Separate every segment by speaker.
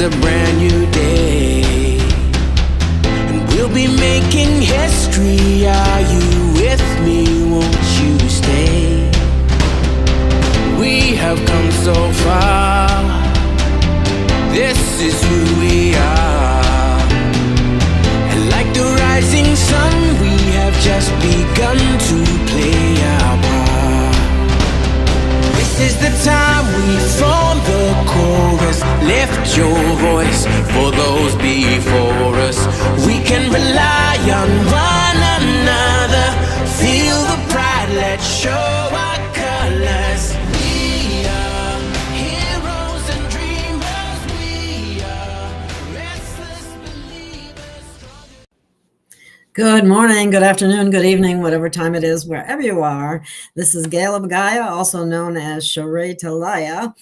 Speaker 1: a brand new day, and we'll be making history. Are you with me? Won't you stay? We have come so far. This is who we are. And like the rising sun, we have just begun to play our part. This is the time we form the chorus. Lift your voice for those before us. We can rely on one another. Feel the pride, let's show our colors. We are heroes and dreamers. We are restless believers.
Speaker 2: Good morning, good afternoon, good evening, whatever time it is, wherever you are. This is Gail of Gaia, also known as Vitala,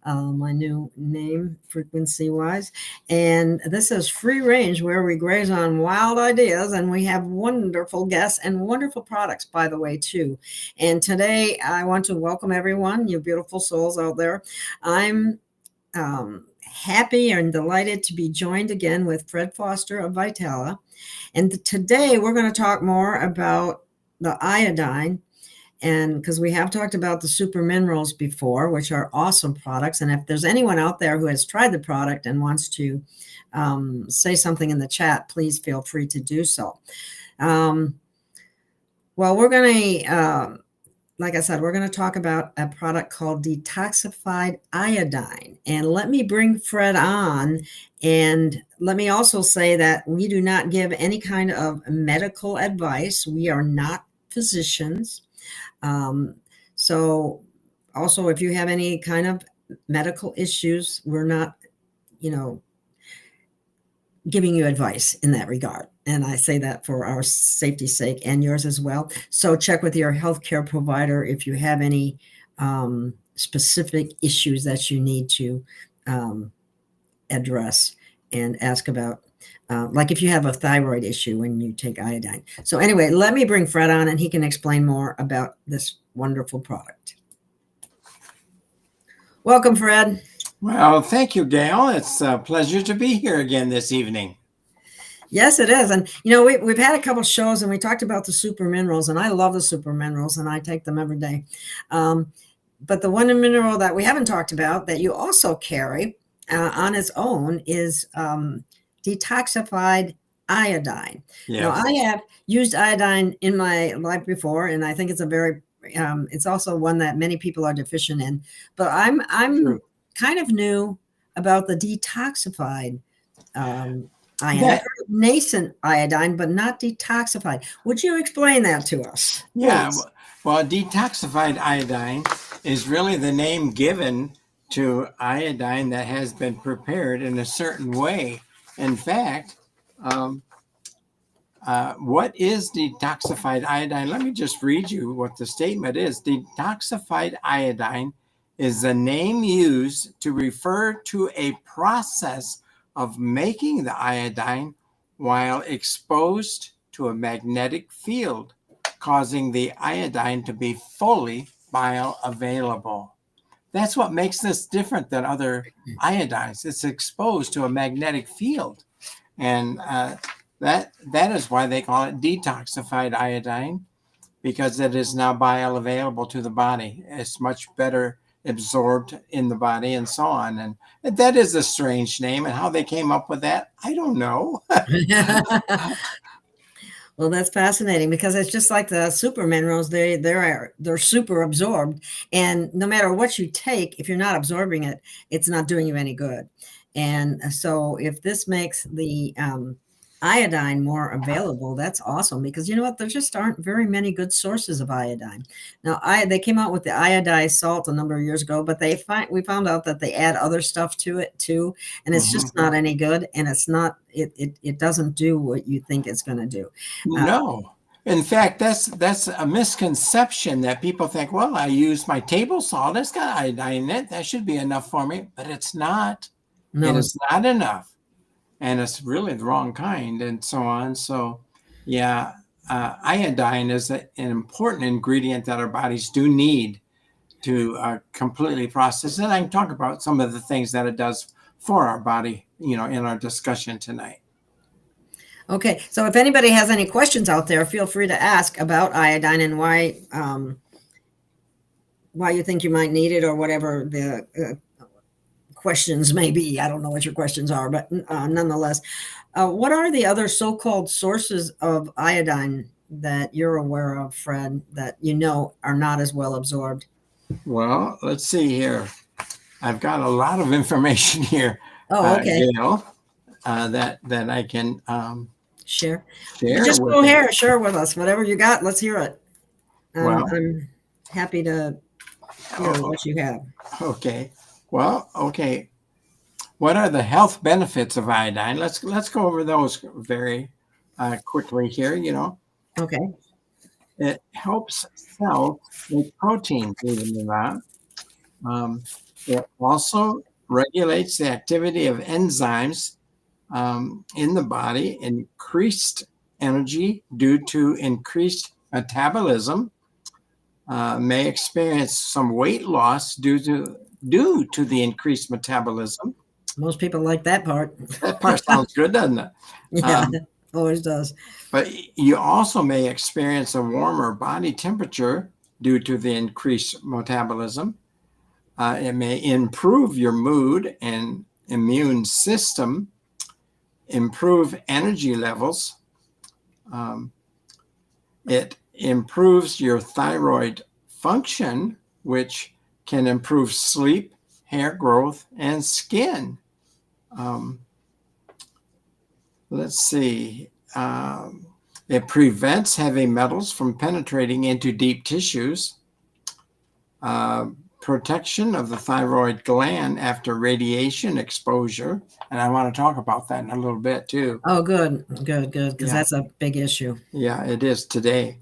Speaker 2: my new name frequency-wise. And this is Free Range, where we graze on wild ideas, and we have wonderful guests and wonderful products, by the way, too. And today I want to welcome everyone, you beautiful souls out there. I'm happy and delighted to be joined again with Fred Foster of Vitala. And today we're going to talk more about the iodine, and because we have talked about the super minerals before, which are awesome products. And if there's anyone out there who has tried the product and wants to say something in the chat, please feel free to do so. Well, we're going to, like I said, we're going to talk about a product called Detoxified Iodine. And let me bring Fred on. And let me also say that we do not give any kind of medical advice. We are not physicians. So also, if you have any kind of medical issues, we're not, giving you advice in that regard. And I say that for our safety's sake and yours as well. So check with your healthcare provider if you have any specific issues that you need to address and ask about. Like if you have a thyroid issue when you take iodine. So anyway, let me bring Fred on and he can explain more about this wonderful product. Welcome, Fred.
Speaker 3: Well, thank you, Gail. It's a pleasure to be here again this evening.
Speaker 2: Yes, it is. And, we've had a couple shows and we talked about the super minerals, and I love the super minerals and I take them every day. But the one mineral that we haven't talked about that you also carry on its own is Detoxified Iodine.
Speaker 3: Yes.
Speaker 2: Now, I have used iodine in my life before, and I think it's a very, it's also one that many people are deficient in. But I'm kind of new about the detoxified iodine. I heard of nascent iodine, but not detoxified. Would you explain that to us?
Speaker 3: Yeah. Well, detoxified iodine is really the name given to iodine that has been prepared in a certain way. In fact, what is detoxified iodine? Let me just read you what the statement is. Detoxified iodine is the name used to refer to a process of making the iodine while exposed to a magnetic field, causing the iodine to be fully bioavailable. That's what makes this different than other iodines. It's exposed to a magnetic field. And that is why they call it detoxified iodine, because it is now bioavailable to the body. It's much better absorbed in the body and so on. And that is a strange name, and how they came up with that, I don't know.
Speaker 2: Well, that's fascinating, because it's just like the super minerals. They're super absorbed, and no matter what you take, if you're not absorbing it, it's not doing you any good. And so if this makes the iodine more available, that's awesome, because you know what, there just aren't very many good sources of iodine. Now, they came out with the iodized salt a number of years ago, but we found out that they add other stuff to it too, and it's just not any good, and it doesn't do what you think it's going to do.
Speaker 3: No. In fact, that's a misconception, that people think, well, I use my table salt, it's got iodine in it, that should be enough for me, but it's not. No. It is not enough. And it's really the wrong kind, and so on. So, yeah, iodine is an important ingredient that our bodies do need to completely process. And I can talk about some of the things that it does for our body, in our discussion tonight.
Speaker 2: Okay, so if anybody has any questions out there, feel free to ask about iodine and why you think you might need it, or whatever the questions may be. I don't know what your questions are, but nonetheless, what are the other so-called sources of iodine that you're aware of, Fred, that are not as well absorbed?
Speaker 3: Well, let's see here. I've got a lot of information here,
Speaker 2: okay.
Speaker 3: Gail, that I can
Speaker 2: share.
Speaker 3: Share
Speaker 2: Just
Speaker 3: with
Speaker 2: go
Speaker 3: us.
Speaker 2: ahead, share with us. Whatever you got, let's hear it.
Speaker 3: Well,
Speaker 2: I'm happy to hear what you have.
Speaker 3: Okay. Well, okay. What are the health benefits of iodine? Let's go over those very quickly here.
Speaker 2: Okay.
Speaker 3: It helps cells make proteins, believe it or not. It also regulates the activity of enzymes in the body, increased energy due to increased metabolism, may experience some weight loss due to the increased metabolism.
Speaker 2: Most people like that part.
Speaker 3: That part sounds good, doesn't it?
Speaker 2: Yeah, always does.
Speaker 3: But you also may experience a warmer body temperature due to the increased metabolism. It may improve your mood and immune system, improve energy levels. It improves your thyroid function, which can improve sleep, hair growth, and skin. Let's see. It prevents heavy metals from penetrating into deep tissues. Protection of the thyroid gland after radiation exposure. And I want to talk about that in a little bit too.
Speaker 2: Oh, good. Because that's a big issue.
Speaker 3: Yeah, it is today.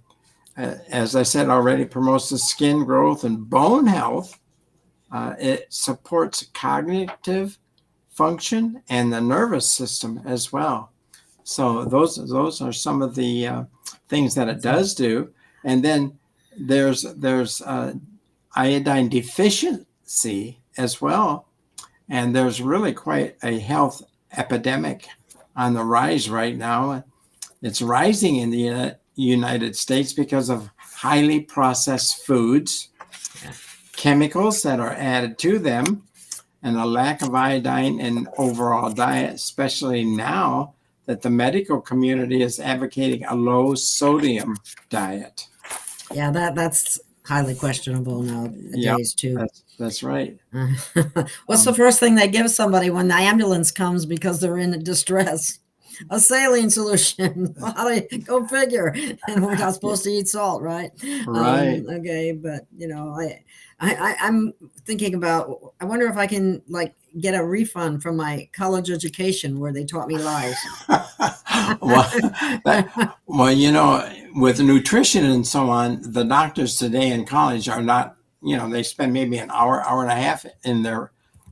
Speaker 3: As I said already, promotes the skin growth and bone health. It supports cognitive function and the nervous system as well. So those are some of the things that it does do. And then there's iodine deficiency as well. And there's really quite a health epidemic on the rise right now. It's rising in the United States because of highly processed foods, chemicals that are added to them, and a lack of iodine in overall diet, especially now that the medical community is advocating a low sodium diet.
Speaker 2: Yeah, that's highly questionable nowadays too.
Speaker 3: That's right.
Speaker 2: What's the first thing they give somebody when the ambulance comes because they're in distress? A saline solution. Go figure. And we're not supposed to eat salt, right?
Speaker 3: Right.
Speaker 2: Okay, but I'm thinking about. I wonder if I can get a refund from my college education where they taught me lies.
Speaker 3: well, with nutrition and so on, the doctors today in college are not. They spend maybe an hour and a half in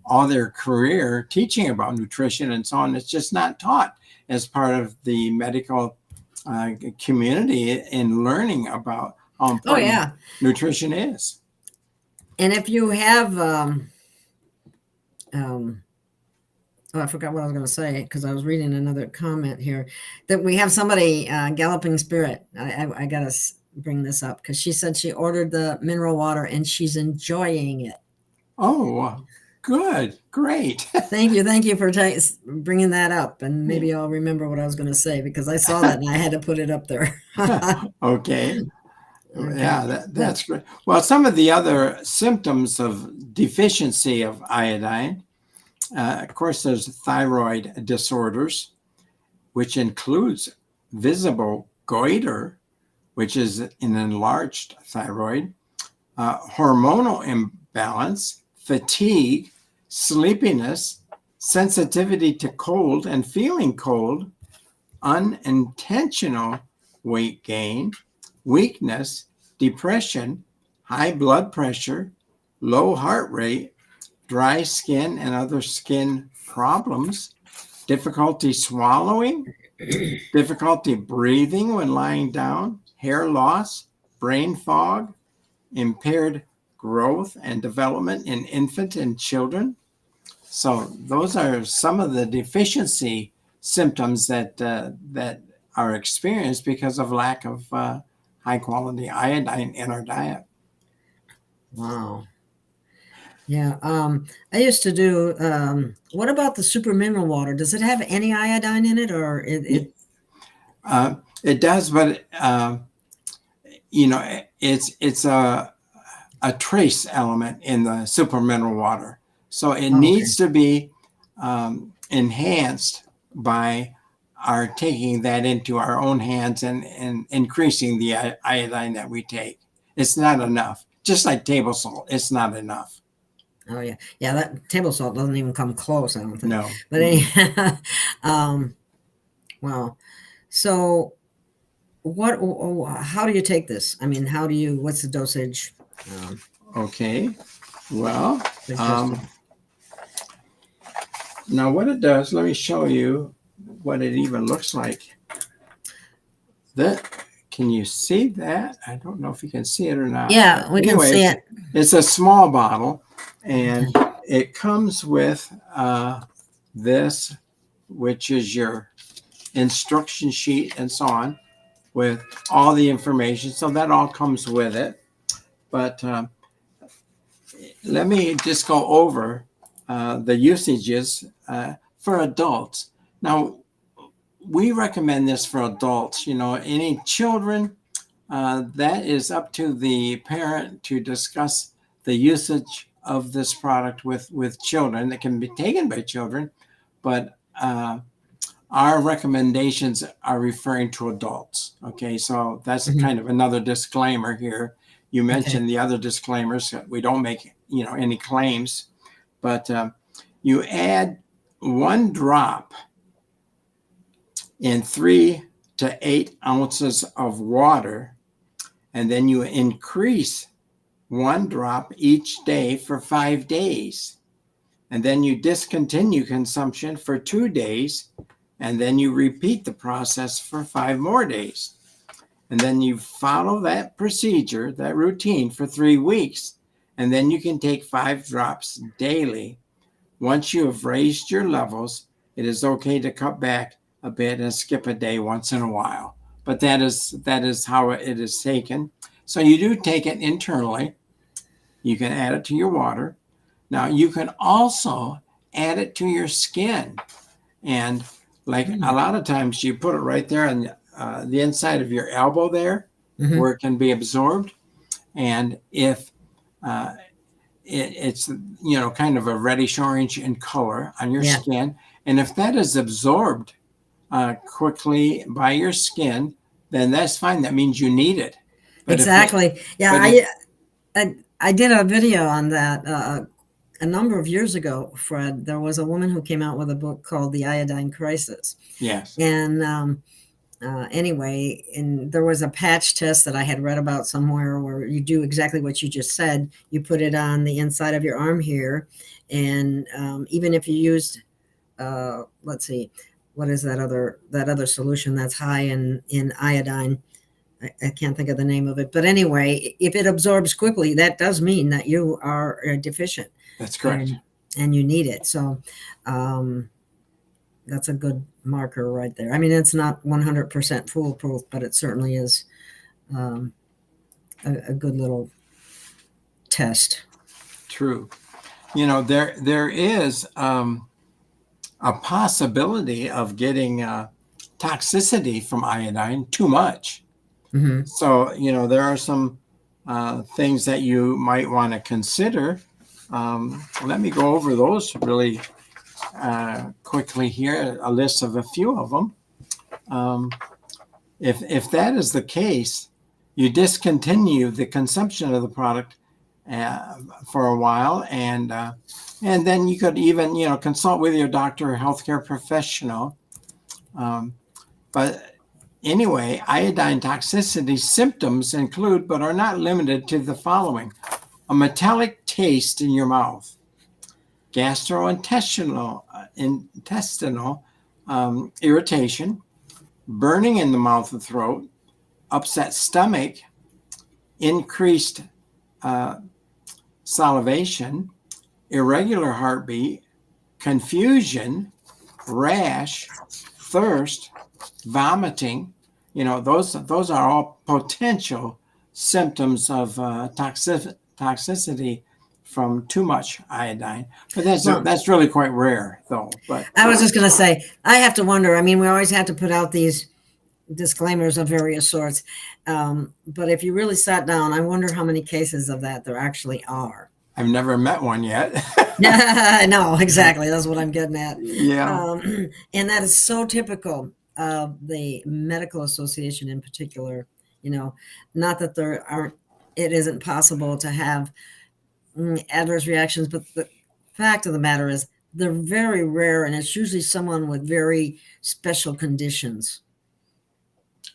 Speaker 3: all their career teaching about nutrition and so on. It's just not taught as part of the medical community in learning about how important nutrition is.
Speaker 2: And if you have, I forgot what I was going to say because I was reading another comment here that we have somebody, Galloping Spirit. I got to bring this up because she said she ordered the mineral water and she's enjoying it.
Speaker 3: Oh, good. Great.
Speaker 2: Thank you for bringing that up. And maybe I'll remember what I was going to say because I saw that and I had to put it up there.
Speaker 3: Okay. Yeah, that's great. Well, some of the other symptoms of deficiency of iodine, of course, there's thyroid disorders, which includes visible goiter, which is an enlarged thyroid, hormonal imbalance, fatigue, sleepiness, sensitivity to cold and feeling cold, unintentional weight gain, weakness, depression, high blood pressure, low heart rate, dry skin and other skin problems, difficulty swallowing, difficulty breathing when lying down, hair loss, brain fog, impaired growth and development in infant and children, So those are some of the deficiency symptoms that are experienced because of lack of high quality iodine in our diet.
Speaker 2: Wow. Yeah. I used to do, what about the super mineral water? Does it have any iodine in it, or
Speaker 3: It does, but it's a trace element in the super mineral water. So it
Speaker 2: Oh, okay.
Speaker 3: needs to be enhanced by our taking that into our own hands and increasing the iodine that we take. It's not enough. Just like table salt, it's not enough.
Speaker 2: Oh yeah. Yeah, that table salt doesn't even come close, I don't think.
Speaker 3: No.
Speaker 2: But anyhow, wow. So how do you take this? I mean, what's the dosage?
Speaker 3: Okay. Well,
Speaker 2: Suggested?
Speaker 3: now what it does, let me show you what it even looks like. Can you see that? I don't know if you can see it or not.
Speaker 2: Yeah, we can see it.
Speaker 3: It's a small bottle, and it comes with this, which is your instruction sheet and so on, with all the information. So that all comes with it. But let me just go over the usages for adults. Now, we recommend this for adults. Any children, that is up to the parent to discuss the usage of this product with children. It can be taken by children, but our recommendations are referring to adults. Okay, so that's kind of another disclaimer here. You mentioned the other disclaimers. We don't make any claims, but you add 1 drop in 3 to 8 ounces of water, and then you increase 1 drop each day for 5 days. And then you discontinue consumption for 2 days, and then you repeat the process for 5 more days. And then you follow that procedure, that routine, for 3 weeks. And then you can take 5 drops daily. Once you have raised your levels, it is okay to cut back a bit and skip a day once in a while. But that is how it is taken. So you do take it internally. You can add it to your water. Now you can also add it to your skin. And like a lot of times you put it right there on the inside of your elbow there, where it can be absorbed. And if it's kind of a reddish orange in color on your skin, and if that is absorbed quickly by your skin, then that's fine. That means you need it. But
Speaker 2: exactly. I did a video on that a number of years ago, Fred. There was a woman who came out with a book called The Iodine Crisis.
Speaker 3: Yes.
Speaker 2: And anyway, and there was a patch test that I had read about somewhere where you do exactly what you just said. You put it on the inside of your arm here, and even if you used, let's see, what is that other solution that's high in iodine? I can't think of the name of it, but anyway, if it absorbs quickly, that does mean that you are deficient.
Speaker 3: That's correct.
Speaker 2: And you need it. So that's a good marker right there. I mean, it's not 100% foolproof, but it certainly is a good little test.
Speaker 3: True. There is a possibility of getting toxicity from iodine too much. So, there are some things that you might want to consider. Let me go over those really quickly here, a list of a few of them. If that is the case, you discontinue the consumption of the product for a while, and then you could even consult with your doctor or healthcare professional. But anyway, iodine toxicity symptoms include, but are not limited to, the following: a metallic taste in your mouth, gastrointestinal irritation, burning in the mouth and throat, upset stomach, increased salivation, irregular heartbeat, confusion, rash, thirst, vomiting. Those are all potential symptoms of toxicity from too much iodine. But that's really quite rare, though. But
Speaker 2: I was just going to say, I have to wonder. I mean, we always have to put out these disclaimers of various sorts. But if you really sat down, I wonder how many cases of that there actually are.
Speaker 3: I've never met one yet.
Speaker 2: No, exactly. That's what I'm getting at.
Speaker 3: Yeah.
Speaker 2: And that is so typical of the medical association in particular. Not that it isn't possible to have adverse reactions, but the fact of the matter is they're very rare, and it's usually someone with very special conditions.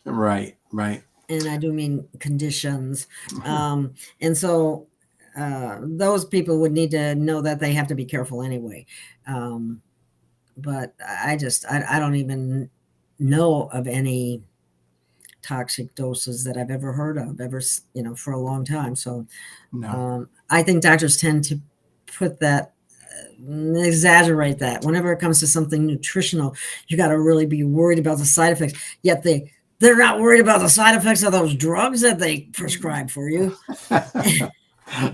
Speaker 3: Right.
Speaker 2: And I do mean conditions. And so those people would need to know that they have to be careful anyway. But I don't even know of any toxic doses that I've ever heard of for a long time. So
Speaker 3: No.
Speaker 2: I think doctors tend to put that, exaggerate that. Whenever it comes to something nutritional, you got to really be worried about the side effects. Yet they're not worried about the side effects of those drugs that they prescribe for you.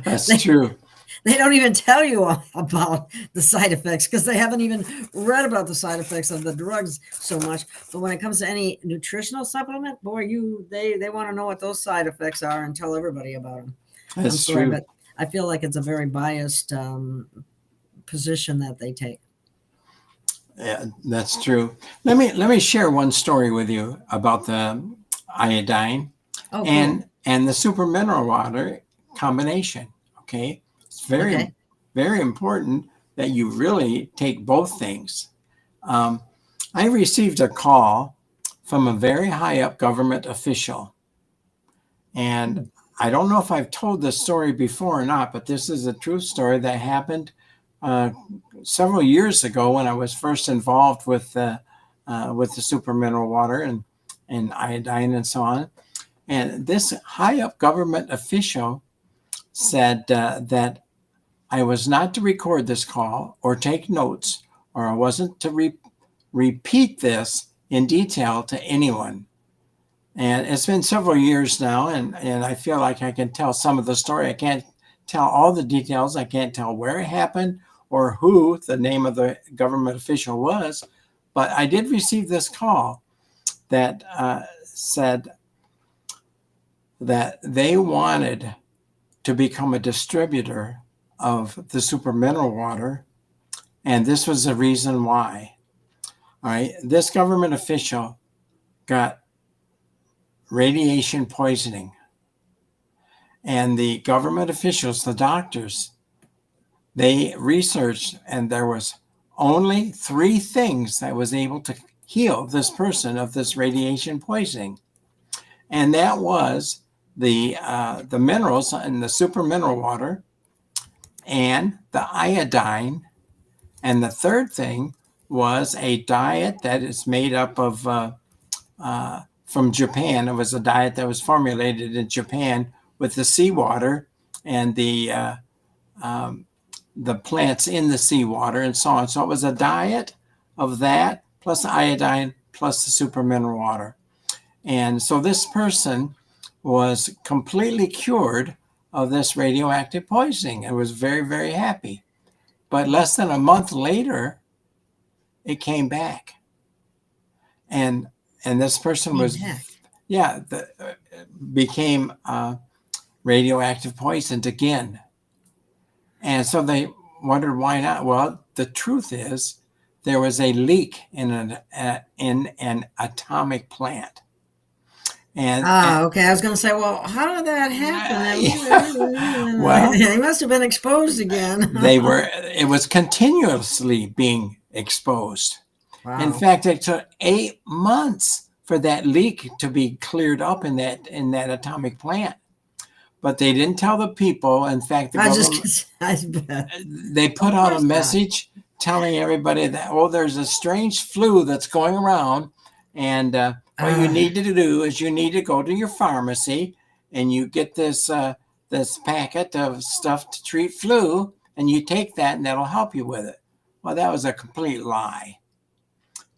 Speaker 3: That's true.
Speaker 2: They don't even tell you about the side effects because they haven't even read about the side effects of the drugs so much. But when it comes to any nutritional supplement, boy, they want to know what those side effects are and tell everybody about them.
Speaker 3: That's true.
Speaker 2: But I feel like it's a very biased position that they take.
Speaker 3: Yeah, that's true. Let me share one story with you about the iodine and the super mineral water combination. Okay, it's very very important that you really take both things. I received a call from a very high up government official, and I don't know if I've told this story before or not, but this is a true story that happened several years ago when I was first involved with the super mineral water and iodine and so on. And this high up government official said that I was not to record this call or take notes, or I wasn't to repeat this in detail to anyone. And it's been several years now, and I feel like I can tell some of the story. I can't tell all the details. I can't tell where it happened or who the name of the government official was, but I did receive this call that said that they wanted to become a distributor of the super mineral water, and this was the reason why. All right, this government official got radiation poisoning, and the government officials, the doctors, they researched, and there was only 3 things that was able to heal this person of this radiation poisoning, and that was the minerals in the super mineral water and the iodine, and the third thing was a diet that is made up of from Japan. It was a diet that was formulated in Japan with the seawater and the plants in the seawater and so on. So it was a diet of that plus iodine plus the super mineral water. And so this person was completely cured of this radioactive poisoning and was very, very happy. But less than a month later, it came back. And this person became radioactive poisoned again. And so they wondered why not. Well, the truth is there was a leak in an atomic plant.
Speaker 2: Okay. I was going to say, well, how did that happen?
Speaker 3: Well,
Speaker 2: they must have been exposed again.
Speaker 3: It was continuously being exposed. Wow. In fact, it took 8 months for that leak to be cleared up in that atomic plant. But they didn't tell the people. In fact, they put out a message telling everybody that, there's a strange flu that's going around, and what you need to do is you need to go to your pharmacy and you get this packet of stuff to treat flu, and you take that, and that'll help you with it. Well, that was a complete lie.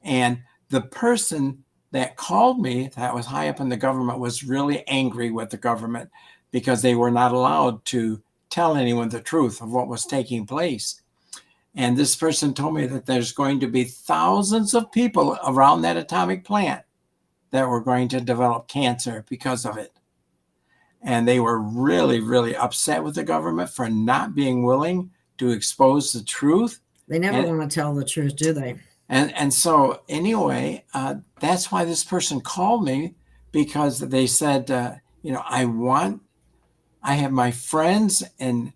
Speaker 3: And the person that called me that was high up in the government was really angry with the government because they were not allowed to tell anyone the truth of what was taking place. And this person told me that there's going to be thousands of people around that atomic plant that were going to develop cancer because of it. And they were really, really upset with the government for not being willing to expose the truth.
Speaker 2: They never want to tell the truth, do they?
Speaker 3: And so anyway, that's why this person called me, because they said, I have my friends and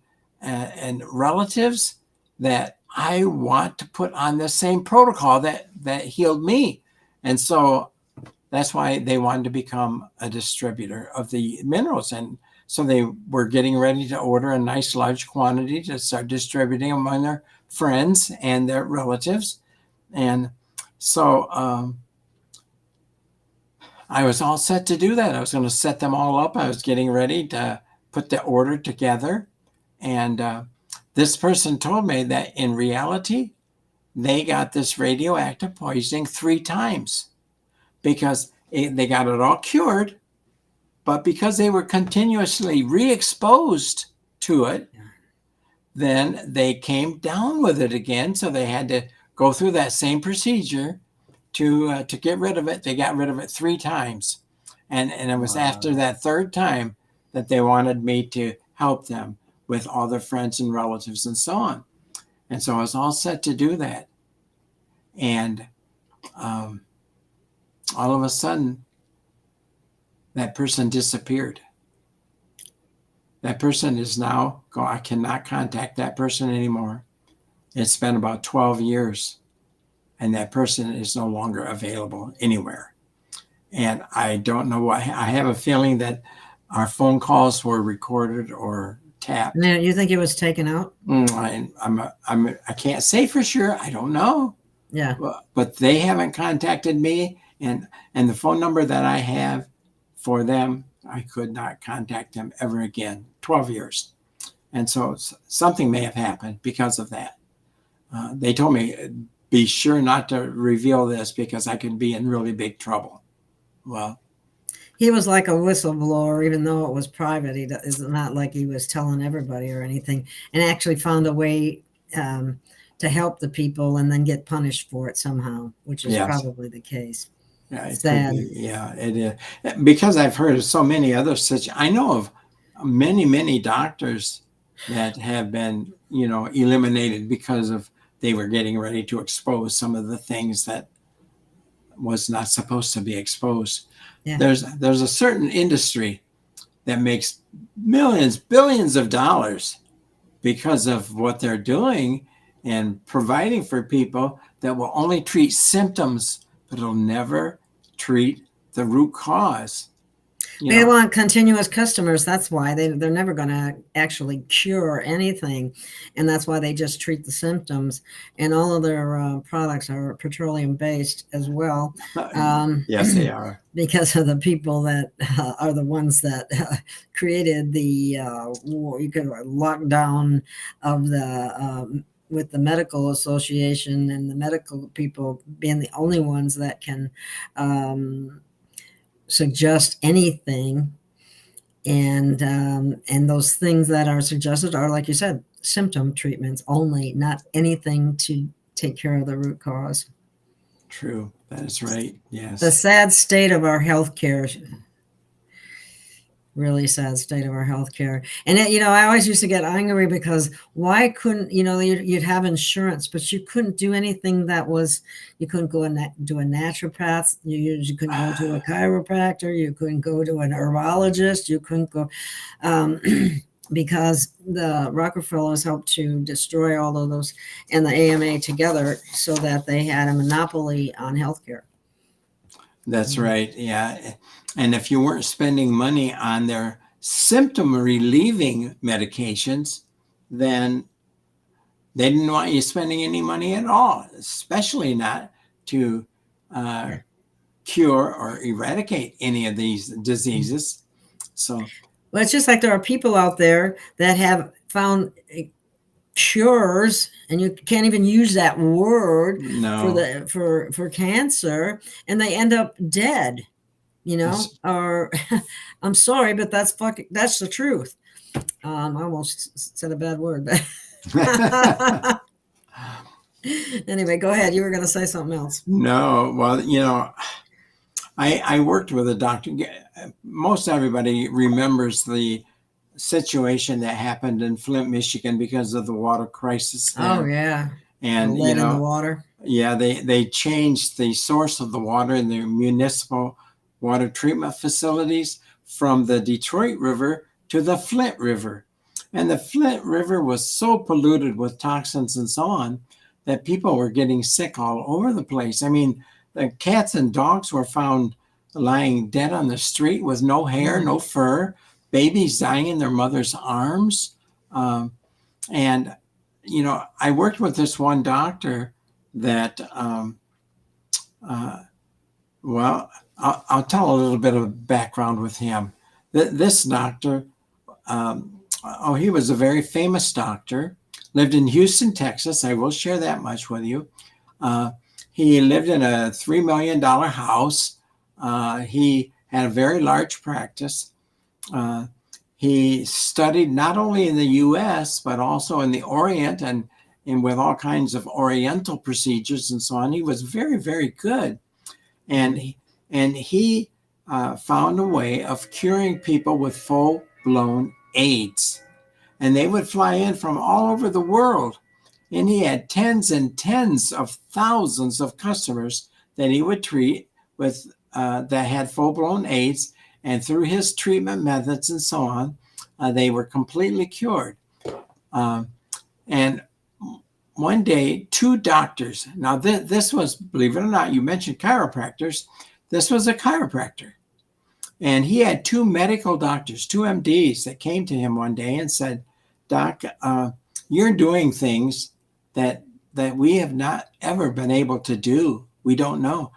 Speaker 3: relatives that I want to put on the same protocol that healed me. And so that's why they wanted to become a distributor of the minerals. And so they were getting ready to order a nice large quantity to start distributing among their friends and their relatives. And so I was all set to do that. I was going to set them all up. I was getting ready to put the order together. And this person told me that in reality, they got this radioactive poisoning 3 times because they got it all cured. But because they were continuously re-exposed to it, then they came down with it again. So they had to go through that same procedure to get rid of it. They got rid of it 3 times. And it was after that 3rd time that they wanted me to help them with all their friends and relatives and so on. And so I was all set to do that. And all of a sudden, that person disappeared. That person is now gone. I cannot contact that person anymore. It's been about 12 years, and that person is no longer available anywhere. And I don't know why. I have a feeling that our phone calls were recorded or tapped.
Speaker 2: Now, you think it was taken out?
Speaker 3: I can't say for sure. I don't know.
Speaker 2: Yeah.
Speaker 3: But they haven't contacted me, and the phone number that I have for them, I could not contact them ever again. 12 years. And so something may have happened because of that. They told me, be sure not to reveal this because I could be in really big trouble. Well,
Speaker 2: he was like a whistleblower, even though it was private. It's not like he was telling everybody or anything, and actually found a way to help the people and then get punished for it somehow, which is probably the case.
Speaker 3: Yeah, it
Speaker 2: sad.
Speaker 3: Could be. Yeah, it is. Because I've heard of so many other such. I know of many doctors that have been, eliminated because of they were getting ready to expose some of the things that was not supposed to be exposed. Yeah. There's a certain industry that makes millions, billions of dollars because of what they're doing and providing for people that will only treat symptoms, but it'll never treat the root cause.
Speaker 2: They want continuous customers. That's why they're never going to actually cure anything. And that's why they just treat the symptoms. And all of their products are petroleum based as well.
Speaker 3: Yes, they are.
Speaker 2: Because of the people that are the ones that created the lockdown of the with the medical association and the medical people being the only ones that can suggest anything, and those things that are suggested are, like you said, symptom treatments only, not anything to take care of the root cause.
Speaker 3: True, that is right. Yes,
Speaker 2: the sad state of our healthcare. Really sad state of our healthcare. And I always used to get angry because why couldn't you'd have insurance, but you couldn't do anything that was, you couldn't go and do a naturopath, you couldn't go to a chiropractor, you couldn't go to an herbologist, you couldn't go because the Rockefellers helped to destroy all of those and the AMA together so that they had a monopoly on healthcare.
Speaker 3: That's right. Yeah. And if you weren't spending money on their symptom relieving medications, then they didn't want you spending any money at all, especially not to cure or eradicate any of these diseases. So,
Speaker 2: well, it's just like there are people out there that have found cures, and you can't even use that word
Speaker 3: No.
Speaker 2: for cancer, and they end up dead, or I'm sorry, but that's the truth. I almost said a bad word, but anyway, go ahead. You were going to say something else.
Speaker 3: No, well, I worked with a doctor. Most everybody remembers the situation that happened in Flint, Michigan because of the water crisis there.
Speaker 2: Oh, yeah.
Speaker 3: And,
Speaker 2: the lead in the water.
Speaker 3: Yeah, they changed the source of the water in the municipal water treatment facilities from the Detroit River to the Flint River. And the Flint River was so polluted with toxins and so on that people were getting sick all over the place. I mean, the cats and dogs were found lying dead on the street with no hair, no fur, babies dying in their mother's arms. And, I worked with this one doctor that, well, I'll tell a little bit of background with him. This doctor, he was a very famous doctor, lived in Houston, Texas. I will share that much with you. He lived in a $3 million house. He had a very large practice. He studied not only in the U.S., but also in the Orient and with all kinds of Oriental procedures and so on. He was very, very good. And he found a way of curing people with full-blown AIDS. And they would fly in from all over the world. And he had tens and tens of thousands of customers that he would treat with that had full-blown AIDS. And through his treatment methods and so on, they were completely cured. And one day, two doctors, now this was, believe it or not, you mentioned chiropractors, this was a chiropractor. And he had two medical doctors, two MDs that came to him one day and said, Doc, you're doing things that we have not ever been able to do. We don't know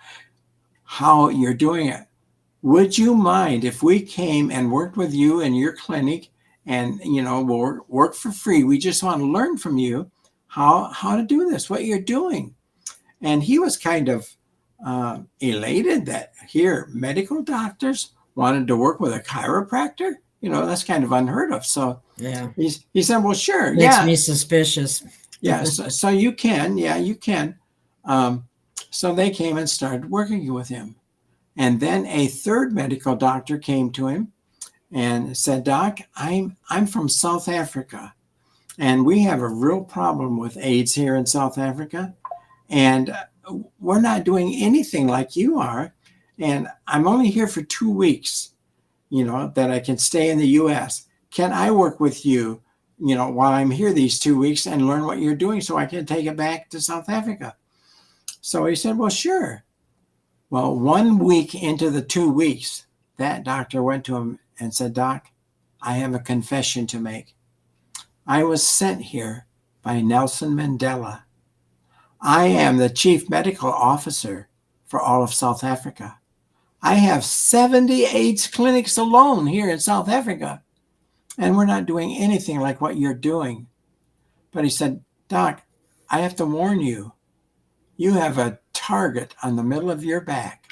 Speaker 3: how you're doing it. Would you mind if we came and worked with you in your clinic and, we'll work for free? We just want to learn from you how to do this, what you're doing. And he was kind of elated that here medical doctors wanted to work with a chiropractor. That's kind of unheard of. So
Speaker 2: yeah,
Speaker 3: he said, well, sure.
Speaker 2: Makes me suspicious.
Speaker 3: Yes. So you can. Yeah, you can. So they came and started working with him. And then a third medical doctor came to him and said, Doc, I'm from South Africa, and we have a real problem with AIDS here in South Africa. And we're not doing anything like you are. And I'm only here for 2 weeks, that I can stay in the U.S. Can I work with you, while I'm here these 2 weeks and learn what you're doing so I can take it back to South Africa? So he said, well, sure. Well, 1 week into the 2 weeks, that doctor went to him and said, Doc, I have a confession to make. I was sent here by Nelson Mandela. I am the chief medical officer for all of South Africa. I have 70 AIDS clinics alone here in South Africa, and we're not doing anything like what you're doing. But he said, Doc, I have to warn you, you have a target on the middle of your back.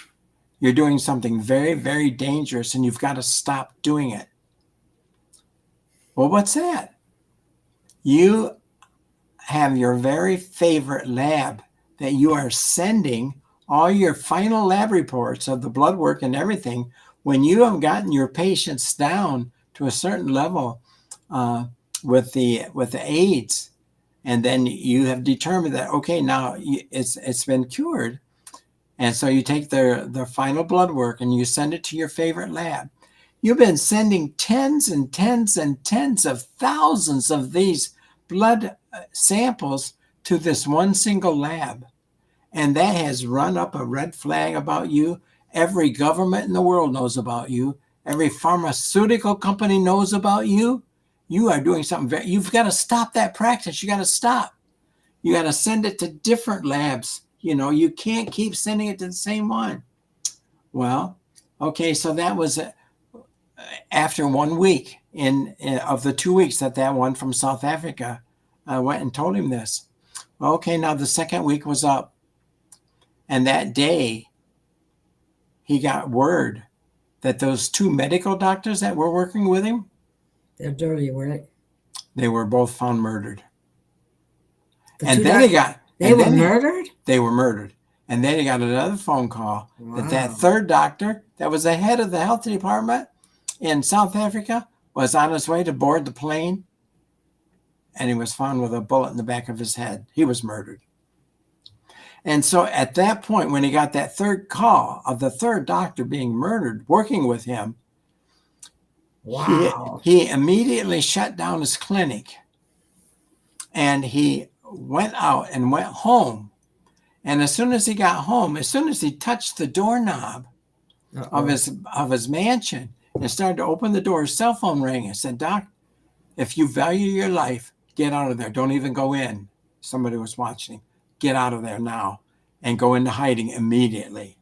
Speaker 3: You're doing something very, very dangerous, and you've got to stop doing it. Well, what's that? You have your very favorite lab that you are sending all your final lab reports of the blood work and everything when you have gotten your patients down to a certain level with the AIDS. And then you have determined that, okay, now it's been cured. And so you take their final blood work and you send it to your favorite lab. You've been sending tens and tens and tens of thousands of these blood samples to this one single lab. And that has run up a red flag about you. Every government in the world knows about you. Every pharmaceutical company knows about you. You are doing something you've got to stop that practice. You got to stop. You got to send it to different labs. You can't keep sending it to the same one. Well, okay, so that was after 1 week of the 2 weeks that one from South Africa went and told him this. Well, okay, now the second week was up. And that day, he got word that those 2 medical doctors that were working with him,
Speaker 2: They're dirty, right?
Speaker 3: they were both found murdered.
Speaker 2: The
Speaker 3: And
Speaker 2: two
Speaker 3: then
Speaker 2: they were murdered?
Speaker 3: They were murdered. And then he got another phone call that
Speaker 2: Wow.
Speaker 3: third doctor that was the head of the health department in South Africa was on his way to board the plane, and he was found with a bullet in the back of his head. He was murdered. And so at that point, when he got that third call of the third doctor being murdered, working with him,
Speaker 2: wow,
Speaker 3: he immediately shut down his clinic, and he went out and went home. And as soon as he got home, as soon as he touched the doorknob of his mansion and started to open the door, his cell phone rang and said, "Doc, if you value your life, get out of there. Don't even go in." Somebody was watching. "Get out of there now and go into hiding immediately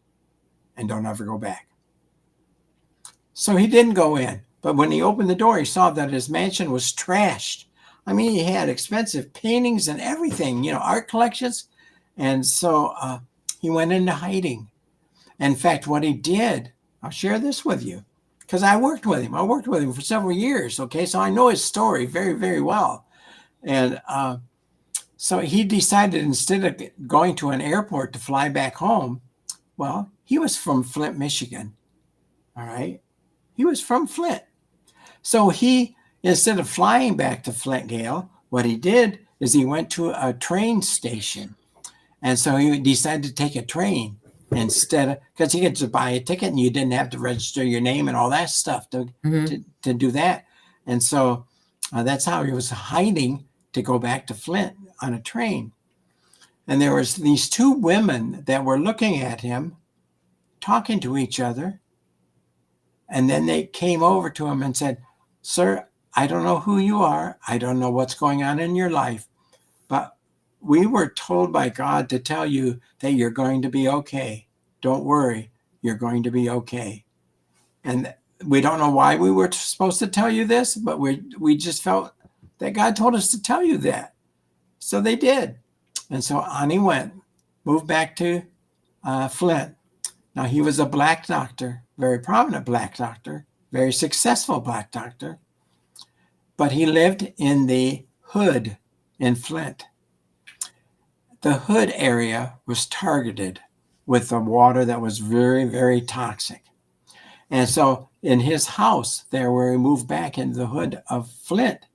Speaker 3: and don't ever go back." So he didn't go in. But when he opened the door, he saw that his mansion was trashed. I mean, he had expensive paintings and everything, art collections. And so he went into hiding. In fact, what he did, I'll share this with you, because I worked with him. I worked with him for several years, okay? So I know his story very, very well. And so he decided, instead of going to an airport to fly back home, well, he was from Flint, Michigan, all right? He was from Flint. So he, instead of flying back to Flint, Gail, what he did is he went to a train station. And so he decided to take a train instead, because he could just buy a ticket and you didn't have to register your name and all that stuff to do that. And so that's how he was hiding to go back to Flint on a train. And there was these 2 women that were looking at him, talking to each other. And then they came over to him and said, "Sir, I don't know who you are. I don't know what's going on in your life, but we were told by God to tell you that you're going to be okay. Don't worry, you're going to be okay." And we don't know why we were supposed to tell you this, but we just felt that God told us to tell you that. So they did. And so on he went, moved back to Flint. Now, he was a black doctor, very prominent black doctor, very successful black doctor, but he lived in the hood in Flint. The hood area was targeted with the water that was very, very toxic. And so in his house there, where he moved back into the hood of Flint,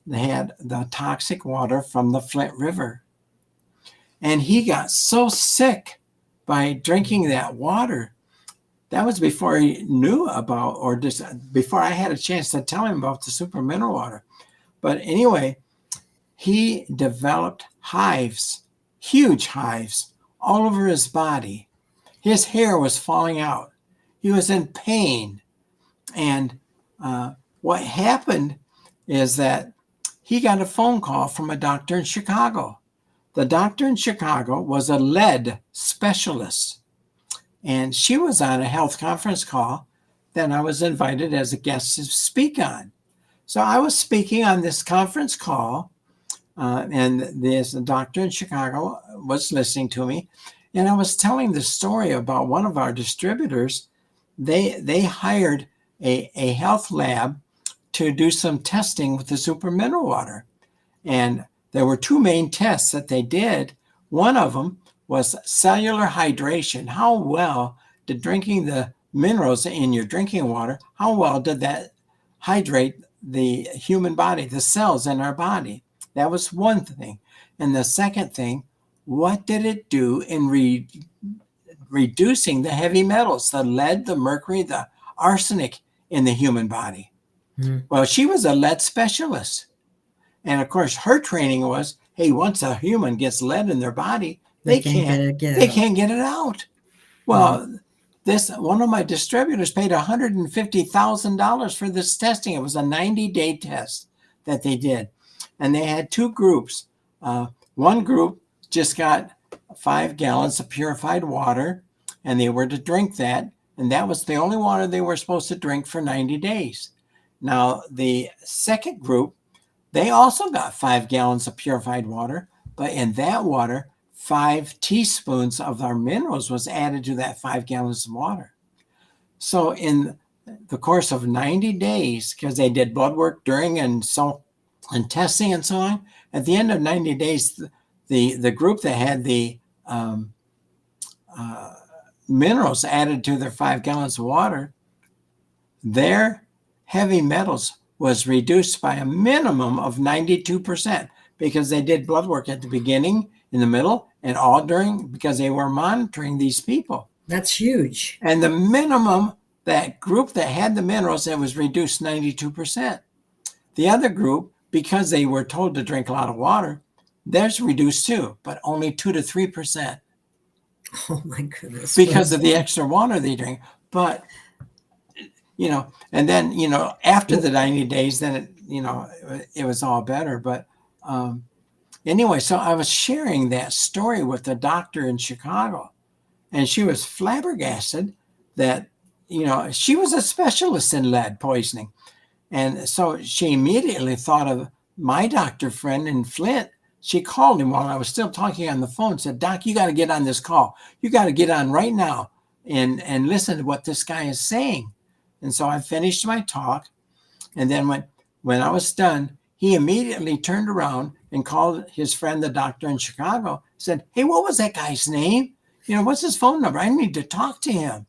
Speaker 3: they had the toxic water from the Flint River. And he got so sick by drinking that water. That was before he knew about, or just before I had a chance to tell him about the super mineral water. But anyway, he developed hives, huge hives, all over his body. His hair was falling out. He was in pain. And what happened is that he got a phone call from a doctor in Chicago. The doctor in Chicago was a lead specialist. And she was on a health conference call that I was invited as a guest to speak on. So I was speaking on this conference call, and this doctor in Chicago was listening to me. And I was telling the story about one of our distributors. They hired a health lab to do some testing with the super mineral water. And there were 2 main tests that they did. One of them was cellular hydration. How well did drinking the minerals in your drinking water, how well did that hydrate the human body, the cells in our body? That was one thing. And the second thing, what did it do in reducing the heavy metals, the lead, the mercury, the arsenic in the human body? Well, she was a lead specialist. And of course, her training was, hey, once a human gets lead in their body, they can't get it out. Well, one of my distributors paid $150,000 for this testing. It was a 90-day test that they did. And they had 2 groups. One group just got 5 gallons of purified water, and they were to drink that. And that was the only water they were supposed to drink for 90 days. Now, the second group they also got 5 gallons of purified water, but in that water, 5 teaspoons of our minerals was added to that 5 gallons of water. So in the course of 90 days, because they did blood work during and testing and so on, at the end of 90 days, the group that had the minerals added to their 5 gallons of water, their heavy metals was reduced by a minimum of 92% because they did blood work at the beginning, in the middle, and all during, because they were monitoring these people.
Speaker 2: That's huge.
Speaker 3: And the minimum, that group that had the minerals, it was reduced 92%. The other group, because they were told to drink a lot of water, theirs reduced too, but only 2 to 3%.
Speaker 2: Oh my goodness.
Speaker 3: Because of the extra water they drink. But, and then, after the 90 days, then it was all better. But anyway, so I was sharing that story with the doctor in Chicago, and she was flabbergasted that, she was a specialist in lead poisoning. And so she immediately thought of my doctor friend in Flint. She called him while I was still talking on the phone, said, "Doc, you got to get on this call. You got to get on right now and listen to what this guy is saying." And so I finished my talk. And then when I was done, he immediately turned around and called his friend, the doctor in Chicago, said, "Hey, what was that guy's name? What's his phone number? I need to talk to him."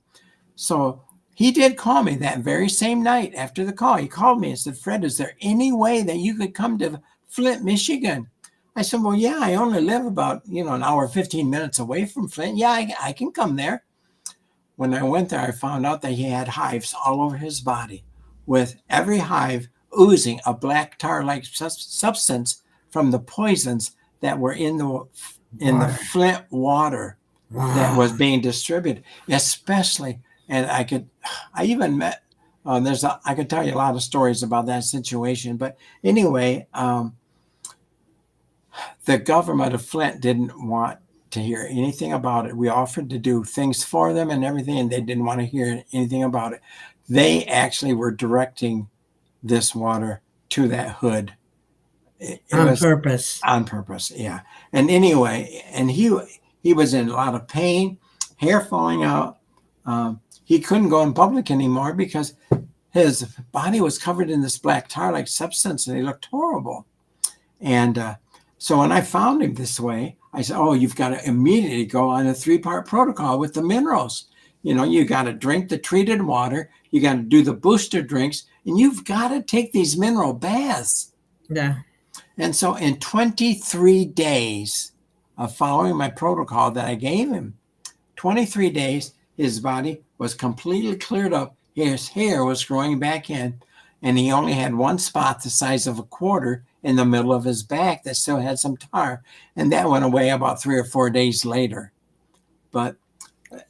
Speaker 3: So he did call me that very same night after the call. He called me and said, "Fred, is there any way that you could come to Flint, Michigan?" I said, "Well, yeah, I only live about, an hour, 15 minutes away from Flint. Yeah, I can come there." When I went there, I found out that he had hives all over his body, with every hive oozing a black tar-like substance from the poisons that were in the Flint water that was being distributed, especially. And I even met, I could tell you a lot of stories about that situation. But anyway, the government of Flint didn't want to hear anything about it. We offered to do things for them and everything, and they didn't want to hear anything about it. They actually were directing this water to that hood. It was
Speaker 2: purpose.
Speaker 3: On purpose, yeah. And anyway, and he was in a lot of pain, hair falling out. He couldn't go in public anymore because his body was covered in this black tar-like substance, and he looked horrible. And so when I found him this way, I said, "Oh, you've got to immediately go on a 3-part protocol with the minerals. You got to drink the treated water, you got to do the booster drinks, and you've got to take these mineral baths."
Speaker 2: Yeah.
Speaker 3: And so in 23 days of following my protocol that I gave him, 23 days, his body was completely cleared up. His hair was growing back in, and he only had one spot the size of a quarter in the middle of his back that still had some tar. And that went away about 3 or 4 days later. But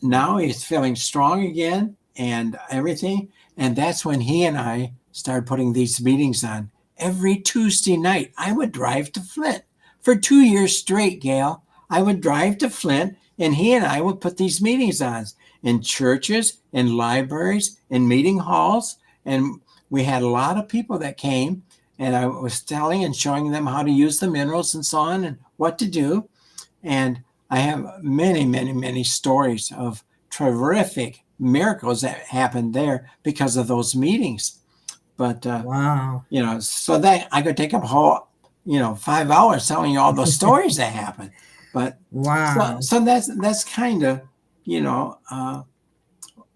Speaker 3: now he's feeling strong again and everything. And that's when he and I started putting these meetings on. Every Tuesday night, I would drive to Flint. For 2 years straight, Gail, I would drive to Flint, and he and I would put these meetings on in churches, in libraries, in meeting halls. And we had a lot of people that came, and I was telling and showing them how to use the minerals and so on and what to do. And I have many, many, many stories of terrific miracles that happened there because of those meetings. But,
Speaker 2: wow.
Speaker 3: So that I could take up a whole, 5 hours telling you all the stories that happened. But
Speaker 2: wow.
Speaker 3: So that's kind of,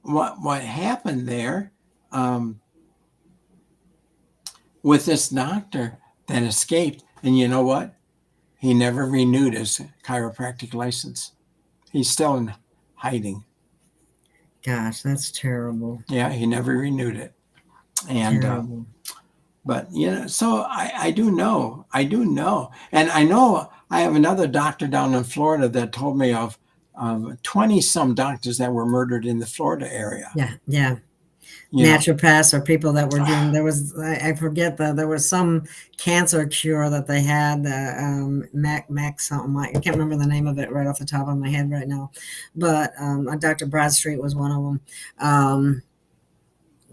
Speaker 3: what happened there with this doctor that escaped. And you know what? He never renewed his chiropractic license. He's still in hiding.
Speaker 2: Gosh, that's terrible.
Speaker 3: Yeah, he never renewed it. And but so I do know, and I know I have another doctor down in Florida that told me of 20 some doctors that were murdered in the Florida area.
Speaker 2: Yeah. Naturopaths or people that were doing, there was, I forget there was some cancer cure that they had, Mac something, I can't remember the name of it right off the top of my head right now, but Dr. Bradstreet was one of them.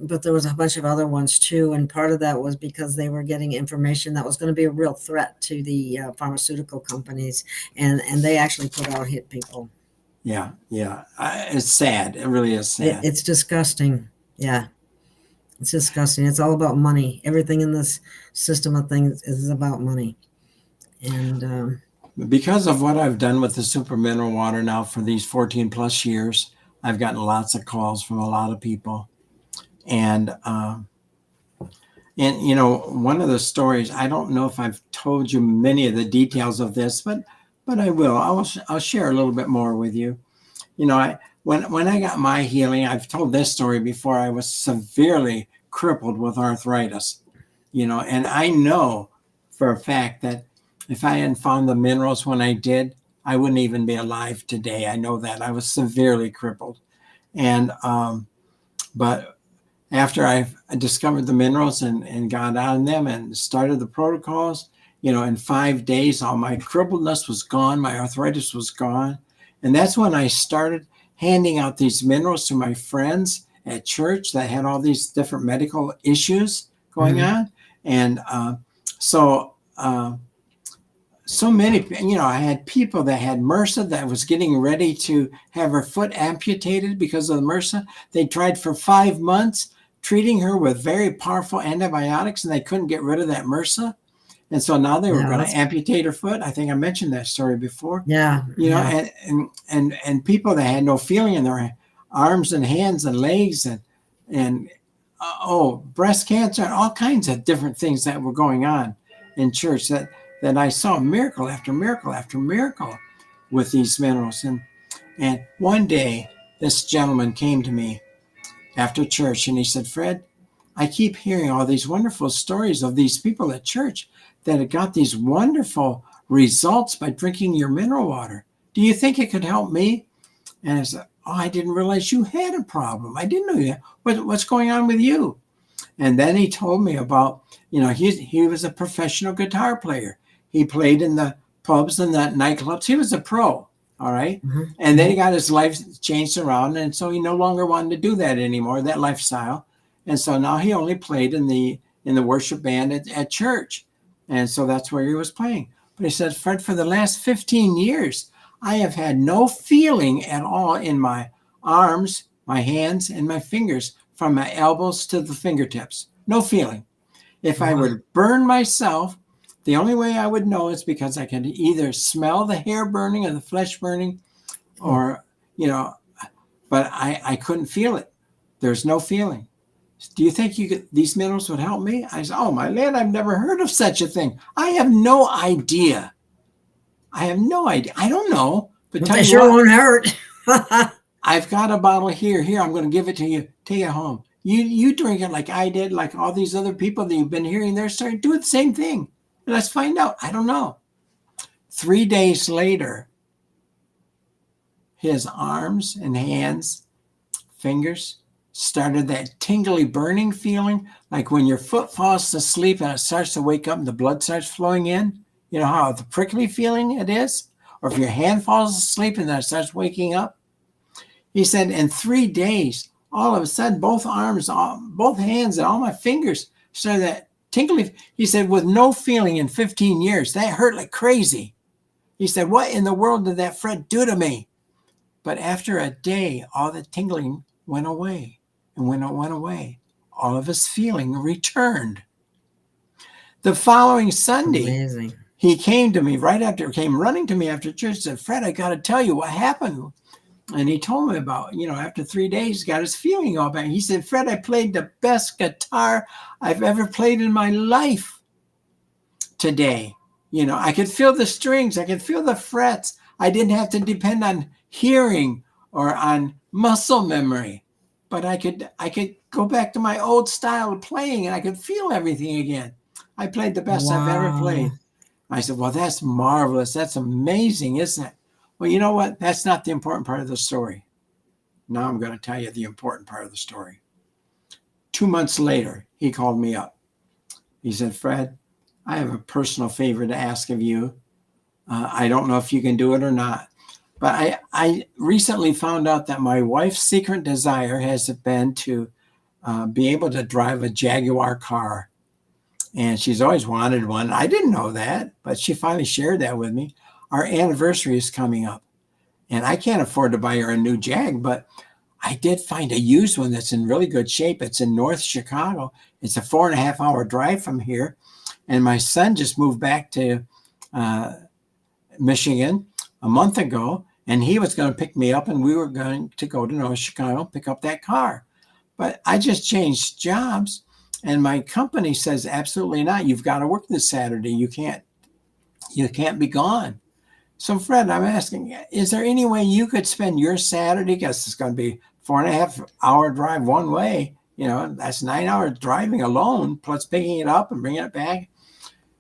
Speaker 2: but there was a bunch of other ones too. And part of that was because they were getting information that was going to be a real threat to the pharmaceutical companies. And they actually put out hit people.
Speaker 3: Yeah. It's sad. It really is sad.
Speaker 2: It's disgusting. Yeah. It's disgusting. It's all about money. Everything in this system of things is about money. And
Speaker 3: because of what I've done with the super mineral water now for these 14 plus years, I've gotten lots of calls from a lot of people. And you know, one of the stories, I don't know if I've told you many of the details of this, but I will. I'll share a little bit more with you. You know, when I got my healing, I've told this story before. I was severely crippled with arthritis, you know, and I know for a fact that if I hadn't found the minerals when I did, I wouldn't even be alive today. I know that. I was severely crippled. And but after I discovered the minerals and got on them and started the protocols, you know, in 5 days, all my crippledness was gone. My arthritis was gone. And that's when I started handing out these minerals to my friends at church that had all these different medical issues going on. And so many, you know, I had people that had MRSA that was getting ready to have her foot amputated because of the MRSA. They tried for 5 months treating her with very powerful antibiotics, and they couldn't get rid of that MRSA. And so now they were going to amputate her foot. I think I mentioned that story before.
Speaker 2: Yeah.
Speaker 3: You know, and people that had no feeling in their arms and hands and legs and breast cancer and all kinds of different things that were going on in church that I saw miracle after miracle after miracle with these minerals. And one day this gentleman came to me after church and he said, "Fred, I keep hearing all these wonderful stories of these people at church that have got these wonderful results by drinking your mineral water. Do you think it could help me?" And I said, "Oh, I didn't realize you had a problem. I didn't know you. What's going on with you?" And then he told me about, you know, he was a professional guitar player. He played in the pubs and the nightclubs. He was a pro. All right. And then he got his life changed around. And so he no longer wanted to do that anymore, that lifestyle. And so now he only played in the worship band at church. And so that's where he was playing. But he said, "Fred, for the last 15 years, I have had no feeling at all in my arms, my hands, and my fingers from my elbows to the fingertips. No feeling. If I would burn myself, the only way I would know is because I can either smell the hair burning or the flesh burning or, you know, but I couldn't feel it. There's no feeling. Do you think these minerals would help me?" I said, "Oh, my land, I've never heard of such a thing. I have no idea. I don't know. But tell
Speaker 2: they
Speaker 3: you
Speaker 2: sure
Speaker 3: what,
Speaker 2: won't hurt.
Speaker 3: I've got a bottle here. Here, I'm going to give it to you. Take it home. You drink it like I did, like all these other people that you've been hearing their story. Do the same thing. Let's find out. I don't know." 3 days later, his arms and hands, fingers, started that tingly burning feeling, like when your foot falls asleep and it starts to wake up and the blood starts flowing in. You know how the prickly feeling it is? Or if your hand falls asleep and then it starts waking up. He said, in 3 days, all of a sudden, both arms, both hands, and all my fingers started that tingly. He said, with no feeling in 15 years, that hurt like crazy. He said, "What in the world did that Fred do to me?" But after a day, all the tingling went away. And when it went away, all of his feeling returned. The following Sunday,
Speaker 2: Amazing.
Speaker 3: he came running to me after church and said, "Fred, I got to tell you what happened." And he told me about, you know, after 3 days, he got his feeling all back. He said, "Fred, I played the best guitar I've ever played in my life today. You know, I could feel the strings. I could feel the frets. I didn't have to depend on hearing or on muscle memory. But I could go back to my old style of playing and I could feel everything again. I played the best I've ever played." I said, "Well, that's marvelous. That's amazing, isn't it?" Well, you know what? That's not the important part of the story. Now I'm going to tell you the important part of the story. 2 months later, he called me up. He said, "Fred, I have a personal favor to ask of you. I don't know if you can do it or not. But I recently found out that my wife's secret desire has been to be able to drive a Jaguar car. And she's always wanted one. I didn't know that, but she finally shared that with me. Our anniversary is coming up, and I can't afford to buy her a new Jag, but I did find a used one that's in really good shape. It's in North Chicago. It's a 4.5-hour drive from here. And my son just moved back to Michigan a month ago, and he was going to pick me up, and we were going to go to North Chicago, pick up that car. But I just changed jobs, and my company says, absolutely not. You've got to work this Saturday. You can't be gone. So Fred, I'm asking, is there any way you could spend your Saturday, because it's going to be 4.5-hour drive one way, that's 9 hours driving alone, plus picking it up and bringing it back.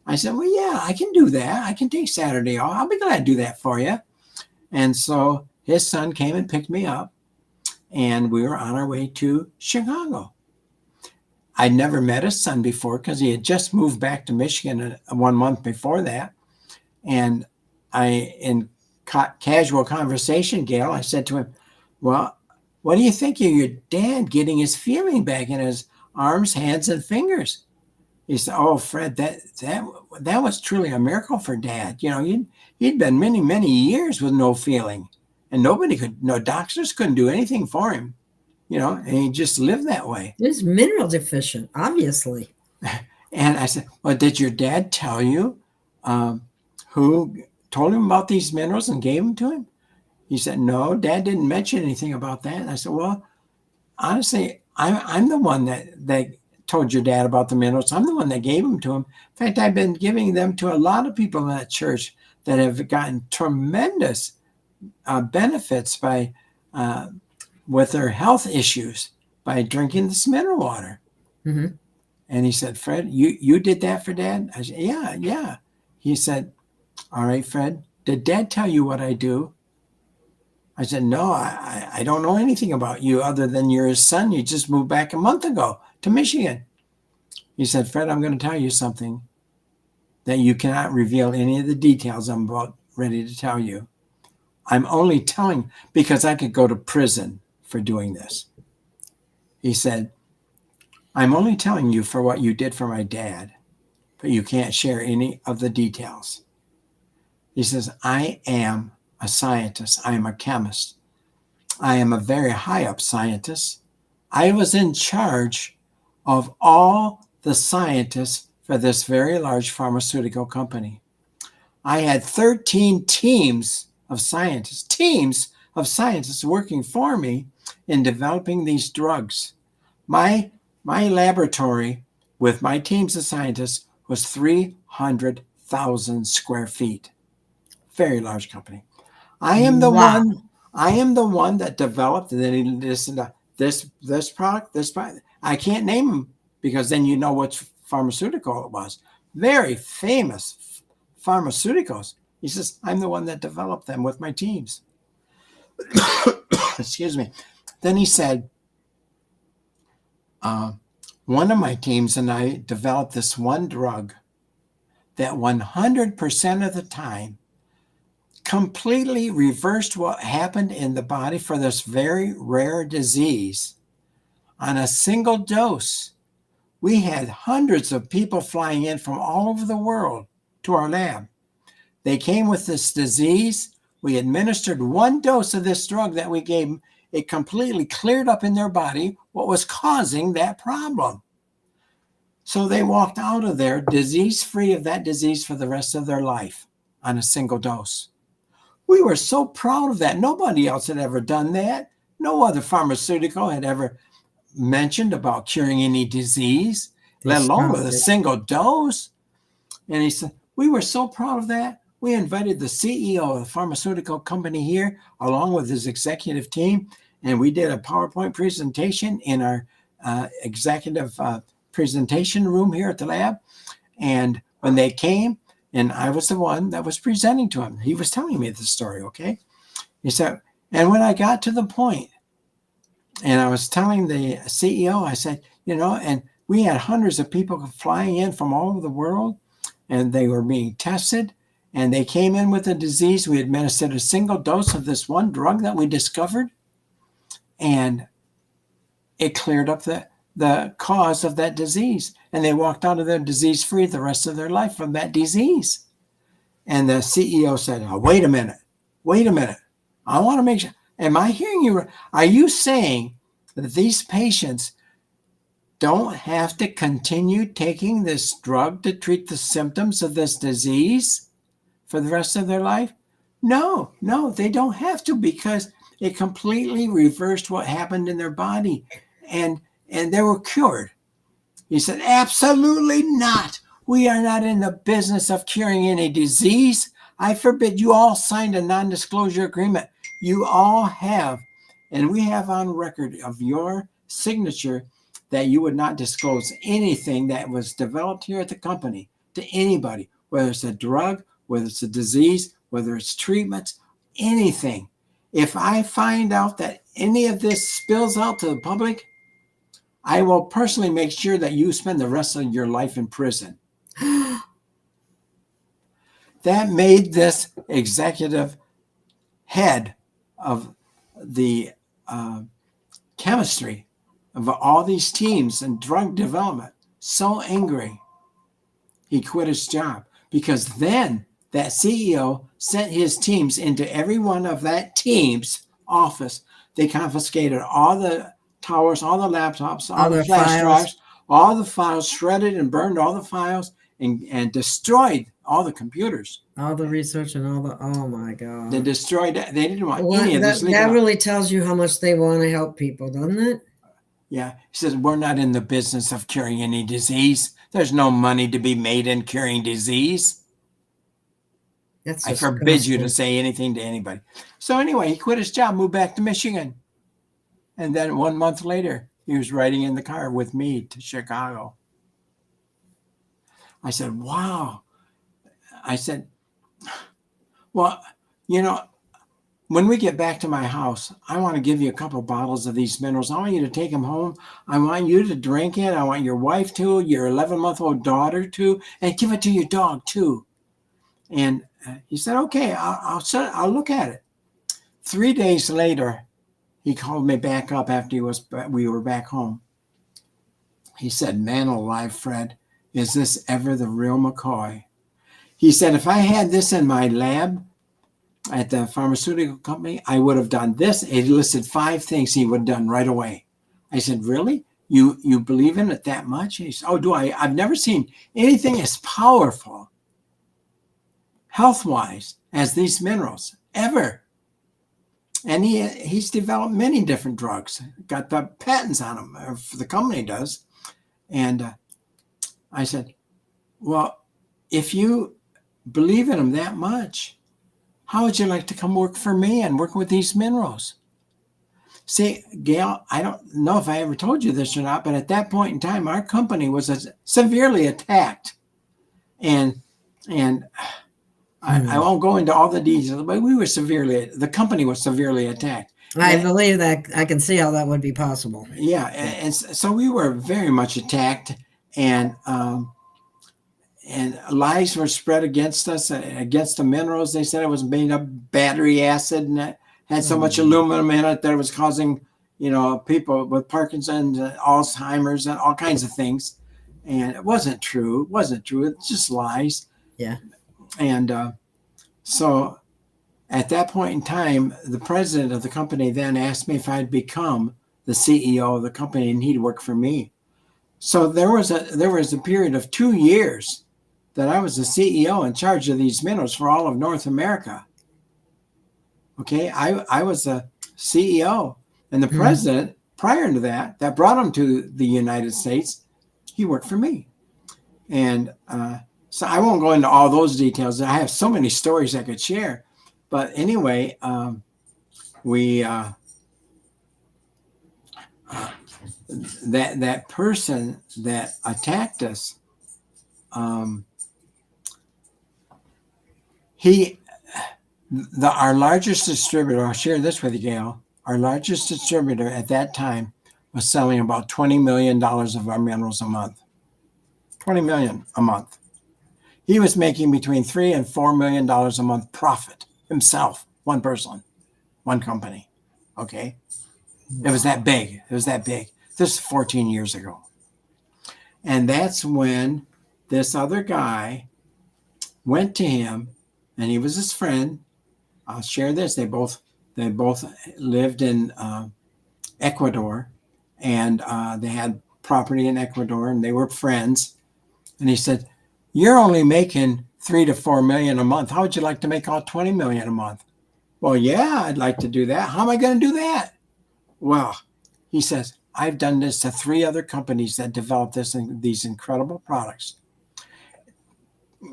Speaker 3: I said, well, yeah, I can do that. I can take Saturday off. I'll be glad to do that for you. And so his son came and picked me up, and we were on our way to Chicago. I'd never met his son before because he had just moved back to Michigan 1 month before that. And in casual conversation, Gail, I said to him, well, what do you think of your dad getting his feeling back in his arms, hands, and fingers? He said, oh, Fred, that was truly a miracle for Dad. He'd been many, many years with no feeling, and no doctors couldn't do anything for him, and he just lived that way.
Speaker 2: He's mineral deficient, obviously.
Speaker 3: And I said, well, did your dad tell you who told him about these minerals and gave them to him? He said, no, Dad didn't mention anything about that. And I said, well, honestly, I'm the one that told your dad about the minerals. I'm the one that gave them to him. In fact, I've been giving them to a lot of people in that church that have gotten tremendous benefits with their health issues by drinking this mineral water.
Speaker 2: Mm-hmm.
Speaker 3: And he said, Fred, you did that for Dad? I said, yeah. He said, all right, Fred, did Dad tell you what I do? I said, no, I don't know anything about you other than you're his son. You just moved back a month ago to Michigan. He said, Fred, I'm going to tell you something that you cannot reveal any of the details I'm about ready to tell you. I'm only telling because I could go to prison for doing this. He said, I'm only telling you for what you did for my dad, but you can't share any of the details. He says, I am a scientist. I am a chemist. I am a very high up scientist. I was in charge of all the scientists for this very large pharmaceutical company. I had 13 teams of scientists working for me in developing these drugs. My laboratory with my teams of scientists was 300,000 square feet. Very large company. I am the one that developed, and then he listened to this product. I can't name them because then you know which pharmaceutical it was. Very famous pharmaceuticals. He says, I'm the one that developed them with my teams. Excuse me. Then he said, one of my teams and I developed this one drug that 100% of the time completely reversed what happened in the body for this very rare disease on a single dose. We had hundreds of people flying in from all over the world to our lab. They came with this disease. We administered one dose of this drug that we gave them. It completely cleared up in their body what was causing that problem. So they walked out of there disease-free of that disease for the rest of their life on a single dose. We were so proud of that. Nobody else had ever done that. No other pharmaceutical had ever mentioned about curing any disease, let alone with a single dose. And he said, we were so proud of that. We invited the CEO of the pharmaceutical company here, along with his executive team, and we did a PowerPoint presentation in our executive presentation room here at the lab. And when they came, and I was the one that was presenting to him, he was telling me the story, okay? He said, and when I got to the point, and I was telling the CEO, I said, and we had hundreds of people flying in from all over the world, and they were being tested, and they came in with a disease. We administered a single dose of this one drug that we discovered, and it cleared up the cause of that disease. And they walked out of there disease-free the rest of their life from that disease. And the CEO said, oh, wait a minute. I want to make sure. Am I hearing you? Are you saying that these patients don't have to continue taking this drug to treat the symptoms of this disease for the rest of their life? No, they don't have to, because it completely reversed what happened in their body, and they were cured. He said, absolutely not. We are not in the business of curing any disease. I forbid. You all signed a non-disclosure agreement. You all have, and we have on record of your signature that you would not disclose anything that was developed here at the company to anybody, whether it's a drug, whether it's a disease, whether it's treatments, anything. If I find out that any of this spills out to the public, I will personally make sure that you spend the rest of your life in prison. That made this executive head of the chemistry of all these teams and drug development so angry. He quit his job, because then that CEO sent his teams into every one of that team's office. They confiscated all the towers, all the laptops, all the flash drives, all the files, shredded and burned all the files, and destroyed all the computers.
Speaker 2: All the research and all the, oh my God.
Speaker 3: They destroyed it. They didn't want any of this.
Speaker 2: That really tells you how much they want to help people, doesn't it?
Speaker 3: Yeah. He says, we're not in the business of curing any disease. There's no money to be made in curing disease. I forbid you to say anything to anybody. So anyway, he quit his job, moved back to Michigan. And then 1 month later, he was riding in the car with me to Chicago. I said, wow. I said, well, when we get back to my house, I want to give you a couple of bottles of these minerals. I want you to take them home. I want you to drink it. I want your wife to, your 11-month-old daughter to, and give it to your dog too. And he said, okay, I'll look at it. 3 days later, he called me back up after we were back home. He said, man alive, Fred, is this ever the real McCoy? He said, if I had this in my lab at the pharmaceutical company, I would have done this. He listed 5 things he would have done right away. I said, really? You believe in it that much? He said, oh, do I? I've never seen anything as powerful, health-wise, as these minerals, ever. And he's developed many different drugs, got the patents on them, or the company does. And I said, well, if you believe in them that much, how would you like to come work for me and work with these minerals? See, Gail, I don't know if I ever told you this or not, but at that point in time, our company was severely attacked. And I won't go into all the details, but the company was severely attacked.
Speaker 2: I believe that. I can see how that would be possible.
Speaker 3: Yeah. And so we were very much attacked, and lies were spread against us, against the minerals. They said it was made of battery acid, and it had so much aluminum in it that it was causing, people with Parkinson's and Alzheimer's and all kinds of things. And it wasn't true. It's just lies.
Speaker 2: Yeah.
Speaker 3: And so at that point in time, the president of the company then asked me if I'd become the CEO of the company, and he'd work for me. So there was a period of 2 years that I was the CEO in charge of these minerals for all of North America. Okay, I was the CEO, and the president prior to that brought him to the United States, he worked for me. And so I won't go into all those details. I have so many stories I could share. But anyway, that person that attacked us, our largest distributor, I'll share this with you, Gail. Our largest distributor at that time was selling about $20 million of our minerals a month. $20 million a month. He was making between $3 and $4 million a month profit himself, one person, one company. Okay. It was that big. This is 14 years ago. And that's when this other guy went to him, and he was his friend. I'll share this. They both lived in Ecuador, and they had property in Ecuador, and they were friends. And he said, "You're only making $3 to $4 million a month. How would you like to make all $20 million a month?" "Well, yeah, I'd like to do that. How am I going to do that?" "Well," he says, "I've done this to 3 other companies that developed these incredible products.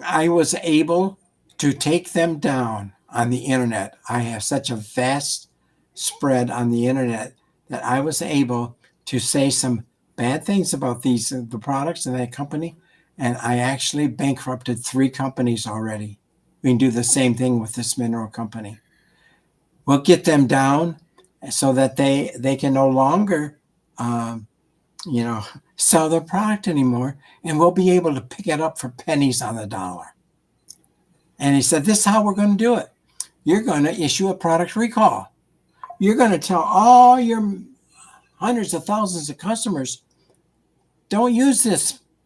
Speaker 3: I was able to take them down on the internet. I have such a vast spread on the internet that I was able to say some bad things about the products in that company, and I actually bankrupted 3 companies already. We can do the same thing with this mineral company. We'll get them down so that they can no longer sell their product anymore, and we'll be able to pick it up for pennies on the dollar." And he said, "This is how we're going to do it. You're going to issue a product recall. You're going to tell all your hundreds of thousands of customers, don't use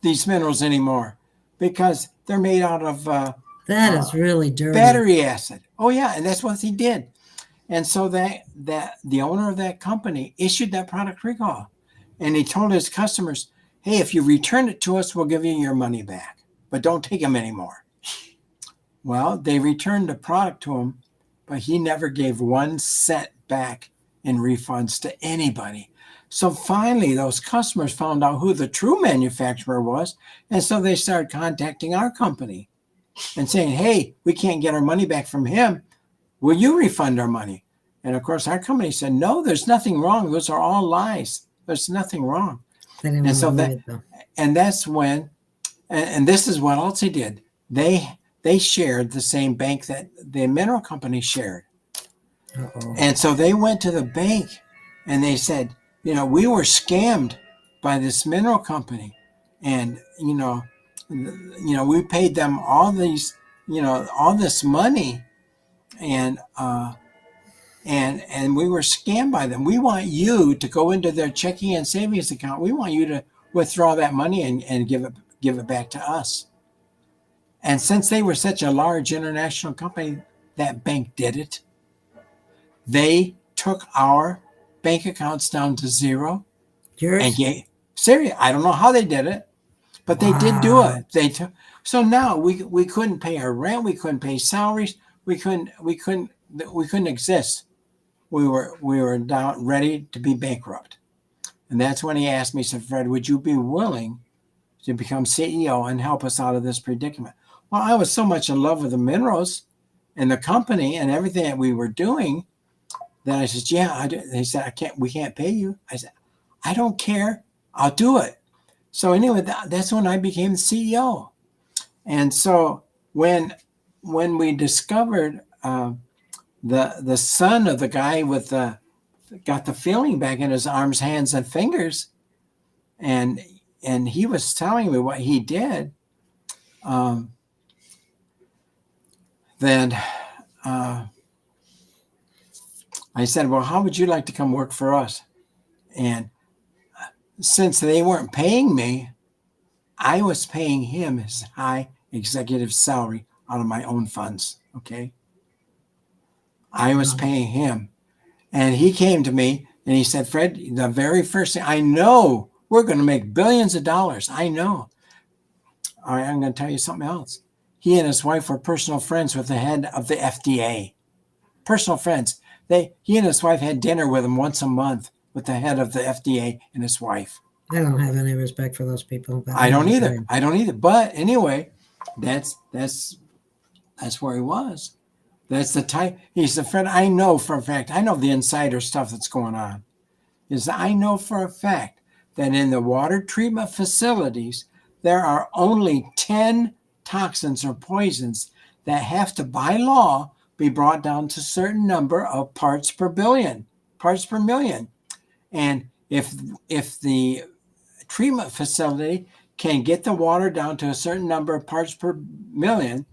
Speaker 3: these minerals anymore because they're made out of
Speaker 2: That is really dirty.
Speaker 3: battery acid." Oh yeah, and that's what he did. And so that the owner of that company issued that product recall, and he told his customers, "Hey, if you return it to us, we'll give you your money back, but don't take them anymore." Well, they returned the product to him, but he never gave 1 cent back in refunds to anybody. So finally, those customers found out who the true manufacturer was, and so they started contacting our company and saying, "Hey, we can't get our money back from him. Will you refund our money?" And of course, our company said, "No, there's nothing wrong. Those are all lies. There's nothing wrong."
Speaker 2: They didn't
Speaker 3: And so
Speaker 2: want to
Speaker 3: that,
Speaker 2: believe it, though.
Speaker 3: and that's when, and this is what else he did. They shared the same bank that the mineral company shared.
Speaker 2: Uh-oh.
Speaker 3: And so they went to the bank and they said, "We were scammed by this mineral company. And, we paid them all these, all this money, and we were scammed by them. We want you to go into their checking and savings account. We want you to withdraw that money and give it back to us." And since they were such a large international company, that bank did it. They took our bank accounts down to 0.
Speaker 2: Yours?
Speaker 3: And serious, I don't know how they did it, but they did do it. So now we couldn't pay our rent, we couldn't pay salaries, we couldn't exist. We were down ready to be bankrupt. And that's when he asked me, he said, "Fred, would you be willing to become CEO and help us out of this predicament?" Well, I was so much in love with the minerals and the company and everything that we were doing that I said, "Yeah." They said, we can't pay you." I said, "I don't care. I'll do it." So anyway, that's when I became the CEO. And so when we discovered the son of the guy got the feeling back in his arms, hands, and fingers, and he was telling me what he did, then I said, "Well, how would you like to come work for us?" And since they weren't paying me, I was paying him his high executive salary out of my own funds. Okay. I was paying him. And he came to me and he said, "Fred, the very first thing, I know we're going to make billions of dollars. I know. All right, I'm going to tell you something else." He and his wife were personal friends with the head of the FDA. Personal friends. He and his wife had dinner with him once a month with the head of the FDA and his wife.
Speaker 2: I don't have any respect for those people.
Speaker 3: I don't either. But anyway, that's where he was. That's the type. He said, "Fred, I know for a fact, I know the insider stuff that's going on. I know for a fact that in the water treatment facilities, there are only 10 toxins or poisons that have to, by law, be brought down to a certain number of parts per million. And if the treatment facility can get the water down to a certain number of parts per million,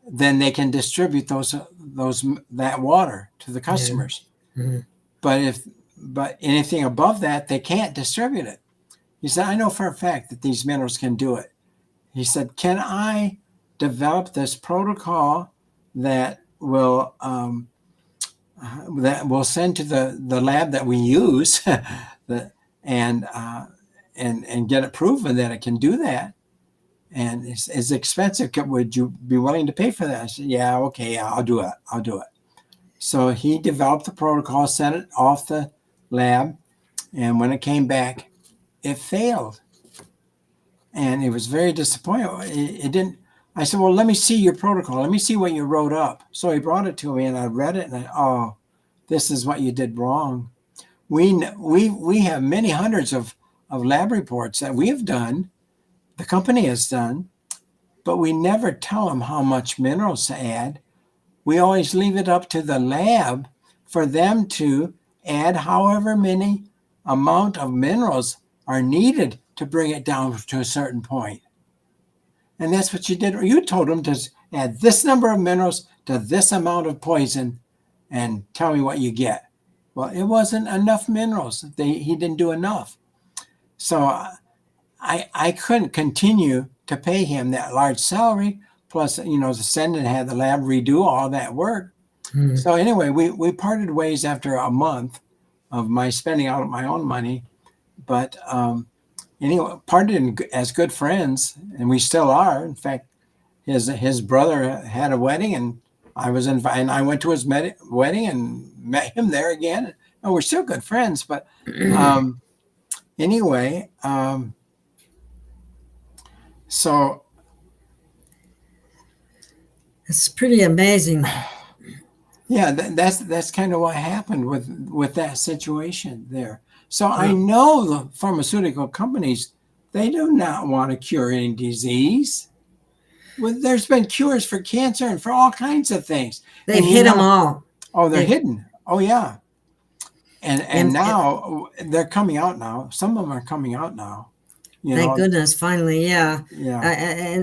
Speaker 3: then they can distribute that water to the customers.
Speaker 2: Mm-hmm.
Speaker 3: But if but anything above that, they can't distribute it. He said, I know for a fact that these minerals can do it. He said, can I develop this protocol that will send to the lab that we use and get it proven that it can do that? And it's expensive. Would you be willing to pay for that? I said, yeah, okay, I'll do it. So he developed the protocol, sent it off the lab, and when it came back, it failed. And it was very disappointing. It didn't. I said, well, let me see your protocol. Let me see what you wrote up. So he brought it to me, and I read it, and this is what you did wrong. We have many hundreds of lab reports that we have done, the company has done, but we never tell them how much minerals to add. We always leave it up to the lab for them to add however many amount of minerals are needed to bring it down to a certain point. And that's what you did. You told them to add this number of minerals to this amount of poison and tell me what you get. Well, it wasn't enough minerals. He didn't do enough. So I couldn't continue to pay him that large salary, plus, to send and have the lab redo all that work. So anyway, we parted ways after a month of my spending out my own money. But anyway, parted as good friends, and we still are. In fact, his brother had a wedding, and I was invited, and I went to his wedding and met him there again. And we're still good friends. But anyway, so
Speaker 2: it's pretty amazing.
Speaker 3: Yeah, that's kind of what happened with that situation there. So I know the pharmaceutical companies, they do not want to cure any disease. Well, there's been cures for cancer and for all kinds of things.
Speaker 2: They've hit them all.
Speaker 3: Oh, they're hidden. Oh, yeah. And now they're coming out now. Some of them are coming out now.
Speaker 2: Thank goodness, finally, yeah.
Speaker 3: Yeah.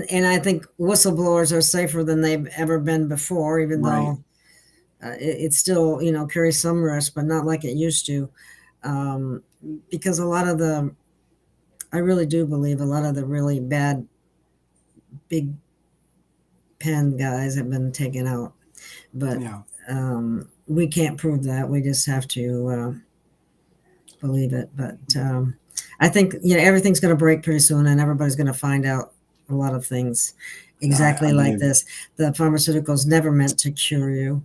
Speaker 2: And I think whistleblowers are safer than they've ever been before, even though it still, carries some risk, but not like it used to. Because I really do believe a lot of the really bad big pen guys have been taken out. But we can't prove that. We just have to believe it. But I think everything's going to break pretty soon, and everybody's going to find out a lot of things exactly like this. The pharmaceuticals never meant to cure you.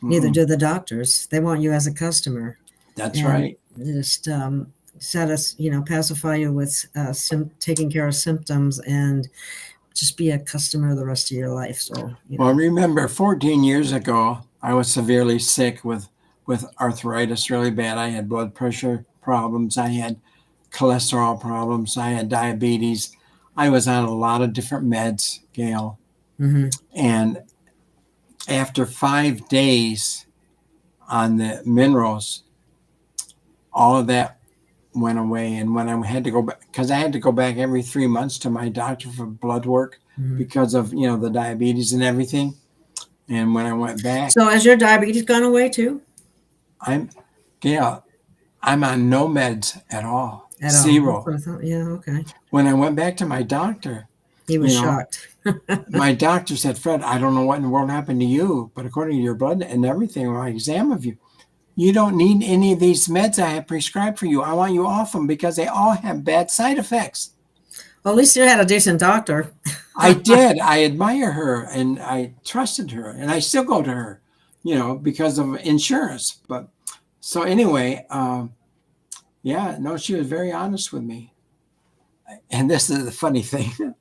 Speaker 2: Neither do the doctors. They want you as a customer.
Speaker 3: That's right.
Speaker 2: Just pacify you with taking care of symptoms and just be a customer the rest of your life. So,
Speaker 3: Well, remember 14 years ago, I was severely sick with arthritis really bad. I had blood pressure problems. I had cholesterol problems. I had diabetes. I was on a lot of different meds, Gail. And after 5 days on the minerals, all of that went away. And when I had to go back, because I had to go back every 3 months to my doctor for blood work because of, the diabetes and everything. And when I went back.
Speaker 2: So has your diabetes gone away too?
Speaker 3: Gail, I'm on no meds at all.
Speaker 2: At
Speaker 3: Zero.
Speaker 2: All. That's what I thought. Yeah, okay.
Speaker 3: When I went back to my doctor,
Speaker 2: he was shocked.
Speaker 3: My doctor said, Fred, I don't know what in the world happened to you, but according to your blood and everything, my exam of you, you don't need any of these meds I have prescribed for you. I want you off them because they all have bad side effects.
Speaker 2: Well, at least you had a decent doctor.
Speaker 3: I did. I admire her and I trusted her, and I still go to her, because of insurance. But so anyway, she was very honest with me. And this is the funny thing.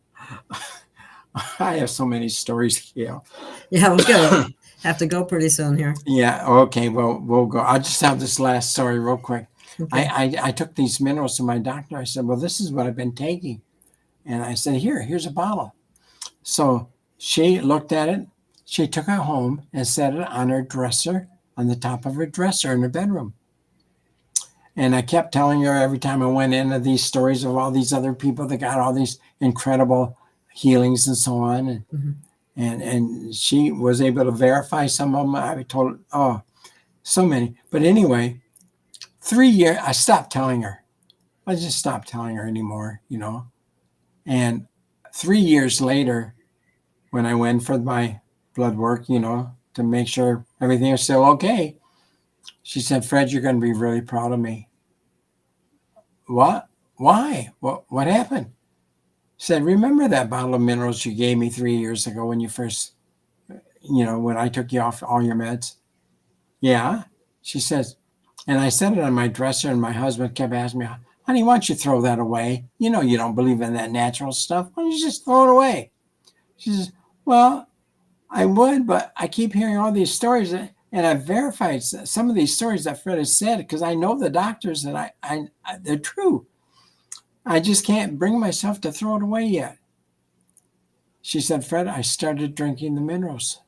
Speaker 3: I have so many stories, Gail.
Speaker 2: Yeah, we're gonna have to go pretty soon here.
Speaker 3: Yeah. Okay. Well, we'll go. I'll just have this last story real quick. Okay. I took these minerals to my doctor. I said, well, this is what I've been taking. And I said, here's a bottle. So she looked at it. She took it home and set it on her dresser, on the top of her dresser in her bedroom. And I kept telling her every time I went into these stories of all these other people that got all these incredible healings and so on. And she was able to verify some of them. I told her, so many. But anyway, 3 years, I stopped telling her. I just stopped telling her anymore, And 3 years later, when I went for my blood work, to make sure everything is still okay, she said, Fred, you're going to be really proud of me. What? Why? What happened? She said, remember that bottle of minerals you gave me 3 years ago when you first, when I took you off all your meds? Yeah. She says, and I set it on my dresser, and my husband kept asking me, honey, why don't you throw that away? You don't believe in that natural stuff. Why don't you just throw it away? She says, well, I would, but I keep hearing all these stories, and I've verified some of these stories that Fred has said because I know the doctors, and I they're true. I just can't bring myself to throw it away yet. She said, Fred, I started drinking the minerals.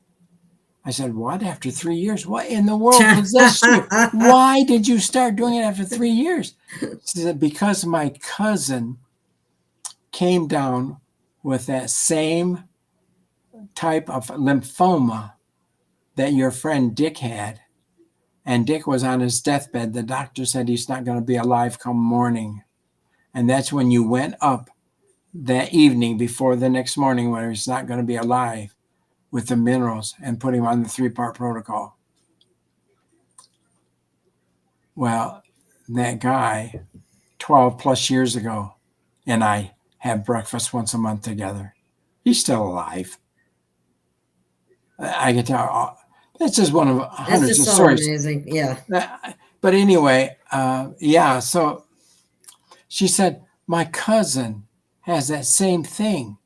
Speaker 3: I said, what? After 3 years? What in the world possessed you? Why did you start doing it after 3 years? She said, because my cousin came down with that same type of lymphoma that your friend Dick had. And Dick was on his deathbed. The doctor said he's not going to be alive come morning. And that's when you went up that evening before the next morning when he's not going to be alive with the minerals and put him on the 3-part protocol. Well, that guy 12 plus years ago and I have breakfast once a month together. He's still alive. I can tell. That's just one of hundreds of
Speaker 2: so
Speaker 3: stories.
Speaker 2: Amazing. Yeah.
Speaker 3: But anyway, so she said, my cousin has that same thing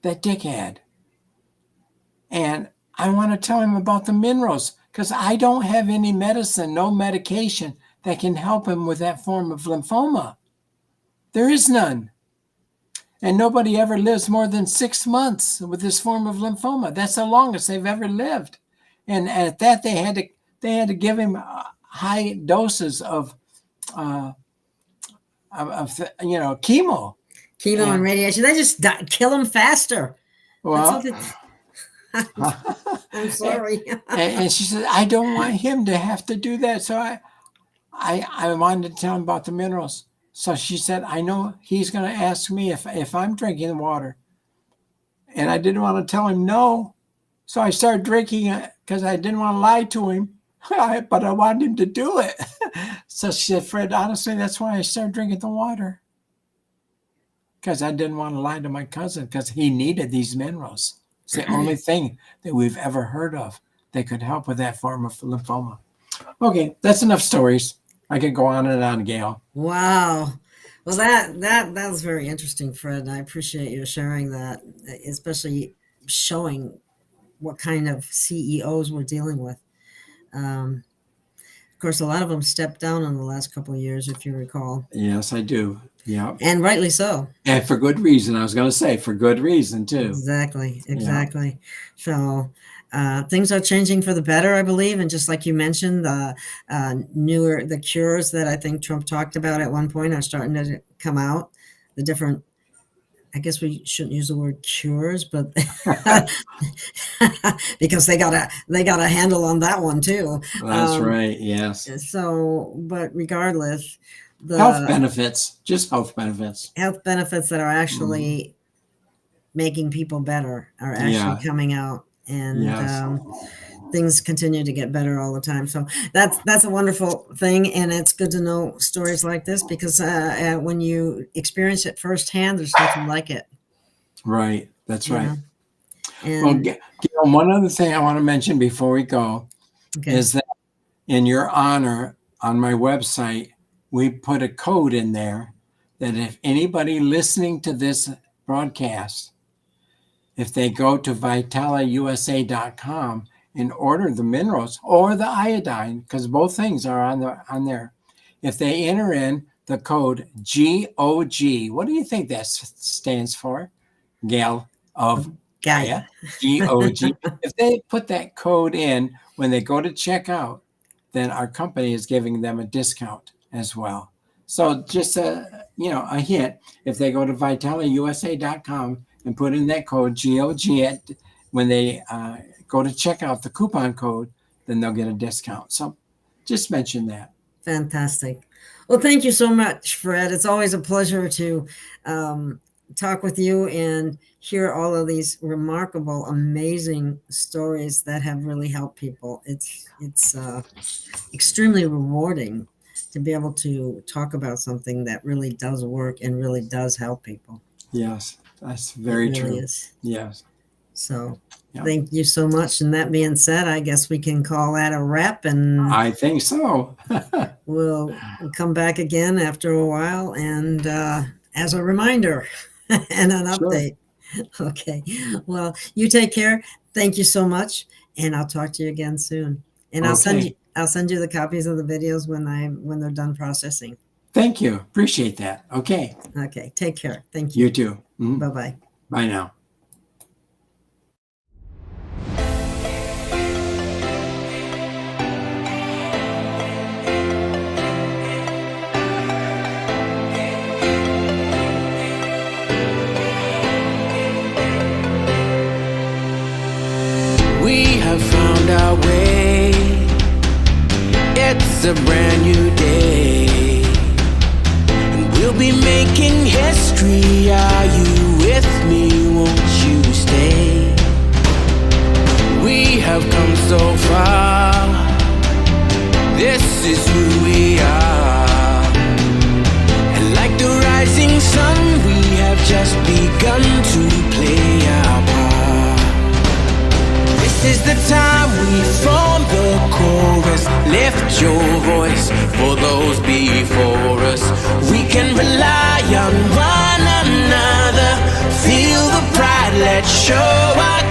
Speaker 3: that Dick had. And I want to tell him about the minerals because I don't have any medicine, no medication that can help him with that form of lymphoma. There is none. And nobody ever lives more than 6 months with this form of lymphoma. That's the longest they've ever lived. And at that, they had to give him high doses of chemo.
Speaker 2: Chemo and radiation. They just kill them faster.
Speaker 3: Well,
Speaker 2: I'm sorry.
Speaker 3: and she said, I don't want him to have to do that. So I wanted to tell him about the minerals. So she said, I know he's going to ask me if I'm drinking the water. And I didn't want to tell him no. So I started drinking it because I didn't want to lie to him, but I wanted him to do it. So she said, Fred, honestly, that's why I started drinking the water. Because I didn't want to lie to my cousin because he needed these minerals. It's the only thing that we've ever heard of that could help with that form of lymphoma. Okay, that's enough stories. I could go on and on, Gail.
Speaker 2: Wow. Well, that was very interesting, Fred. I appreciate you sharing that, especially showing what kind of CEOs we're dealing with. Of course, a lot of them stepped down in the last couple of years, if you recall.
Speaker 3: Yes, I do. Yeah.
Speaker 2: And rightly so.
Speaker 3: And for good reason. I was going to say for good reason, too.
Speaker 2: Exactly. Yeah. So things are changing for the better, I believe. And just like you mentioned, the cures that I think Trump talked about at one point are starting to come out. The different, I guess we shouldn't use the word cures, but because they got a handle on that one too.
Speaker 3: That's right. Yes.
Speaker 2: So, but regardless, the
Speaker 3: health benefits that
Speaker 2: are actually making people better are actually coming out, and things continue to get better all the time. So that's a wonderful thing, and it's good to know stories like this because when you experience it firsthand, there's nothing like it.
Speaker 3: Right. That's right. And Gail, one other thing I want to mention before we go is that in your honor on my website, we put a code in there that if anybody listening to this broadcast, if they go to vitalausa.com and order the minerals or the iodine, because both things are on there, if they enter in the code GOG, what do you think that stands for, Gail of
Speaker 2: Gaia?
Speaker 3: GOG. If they put that code in when they go to check out, then our company is giving them a discount as well. So just a hint, if they go to vitalausa.com and put in that code GOG when they go to check out the coupon code, then they'll get a discount. So just mention that.
Speaker 2: Fantastic. Well, thank you so much, Fred. It's always a pleasure to talk with you and hear all of these remarkable, amazing stories that have really helped people. It's extremely rewarding to be able to talk about something that really does work and really does help people.
Speaker 3: Yes, that's very
Speaker 2: It really
Speaker 3: true.
Speaker 2: is.
Speaker 3: Yes.
Speaker 2: So
Speaker 3: Yeah.
Speaker 2: thank you so much. And that being said, I guess we can call that a wrap, and
Speaker 3: I think so.
Speaker 2: we'll come back again after a while and as a reminder and an
Speaker 3: Sure.
Speaker 2: update. Okay. Well, you take care. Thank you so much. And I'll talk to you again soon. And I'll send you the copies of the videos when they're done processing.
Speaker 3: Thank you. Appreciate that. Okay.
Speaker 2: Okay. Take care. Thank you.
Speaker 3: You too. Mhm.
Speaker 2: Bye-bye.
Speaker 3: Bye now.
Speaker 1: We have found our way. It's a brand new day, and we'll be making history. Are you with me? Won't you stay? We have come so far. This is who we are, and like the rising sun, we have just begun to play our part. This is the time we form the chorus. Lift your voice for those before us. We can rely on one another. Feel the pride, let's show our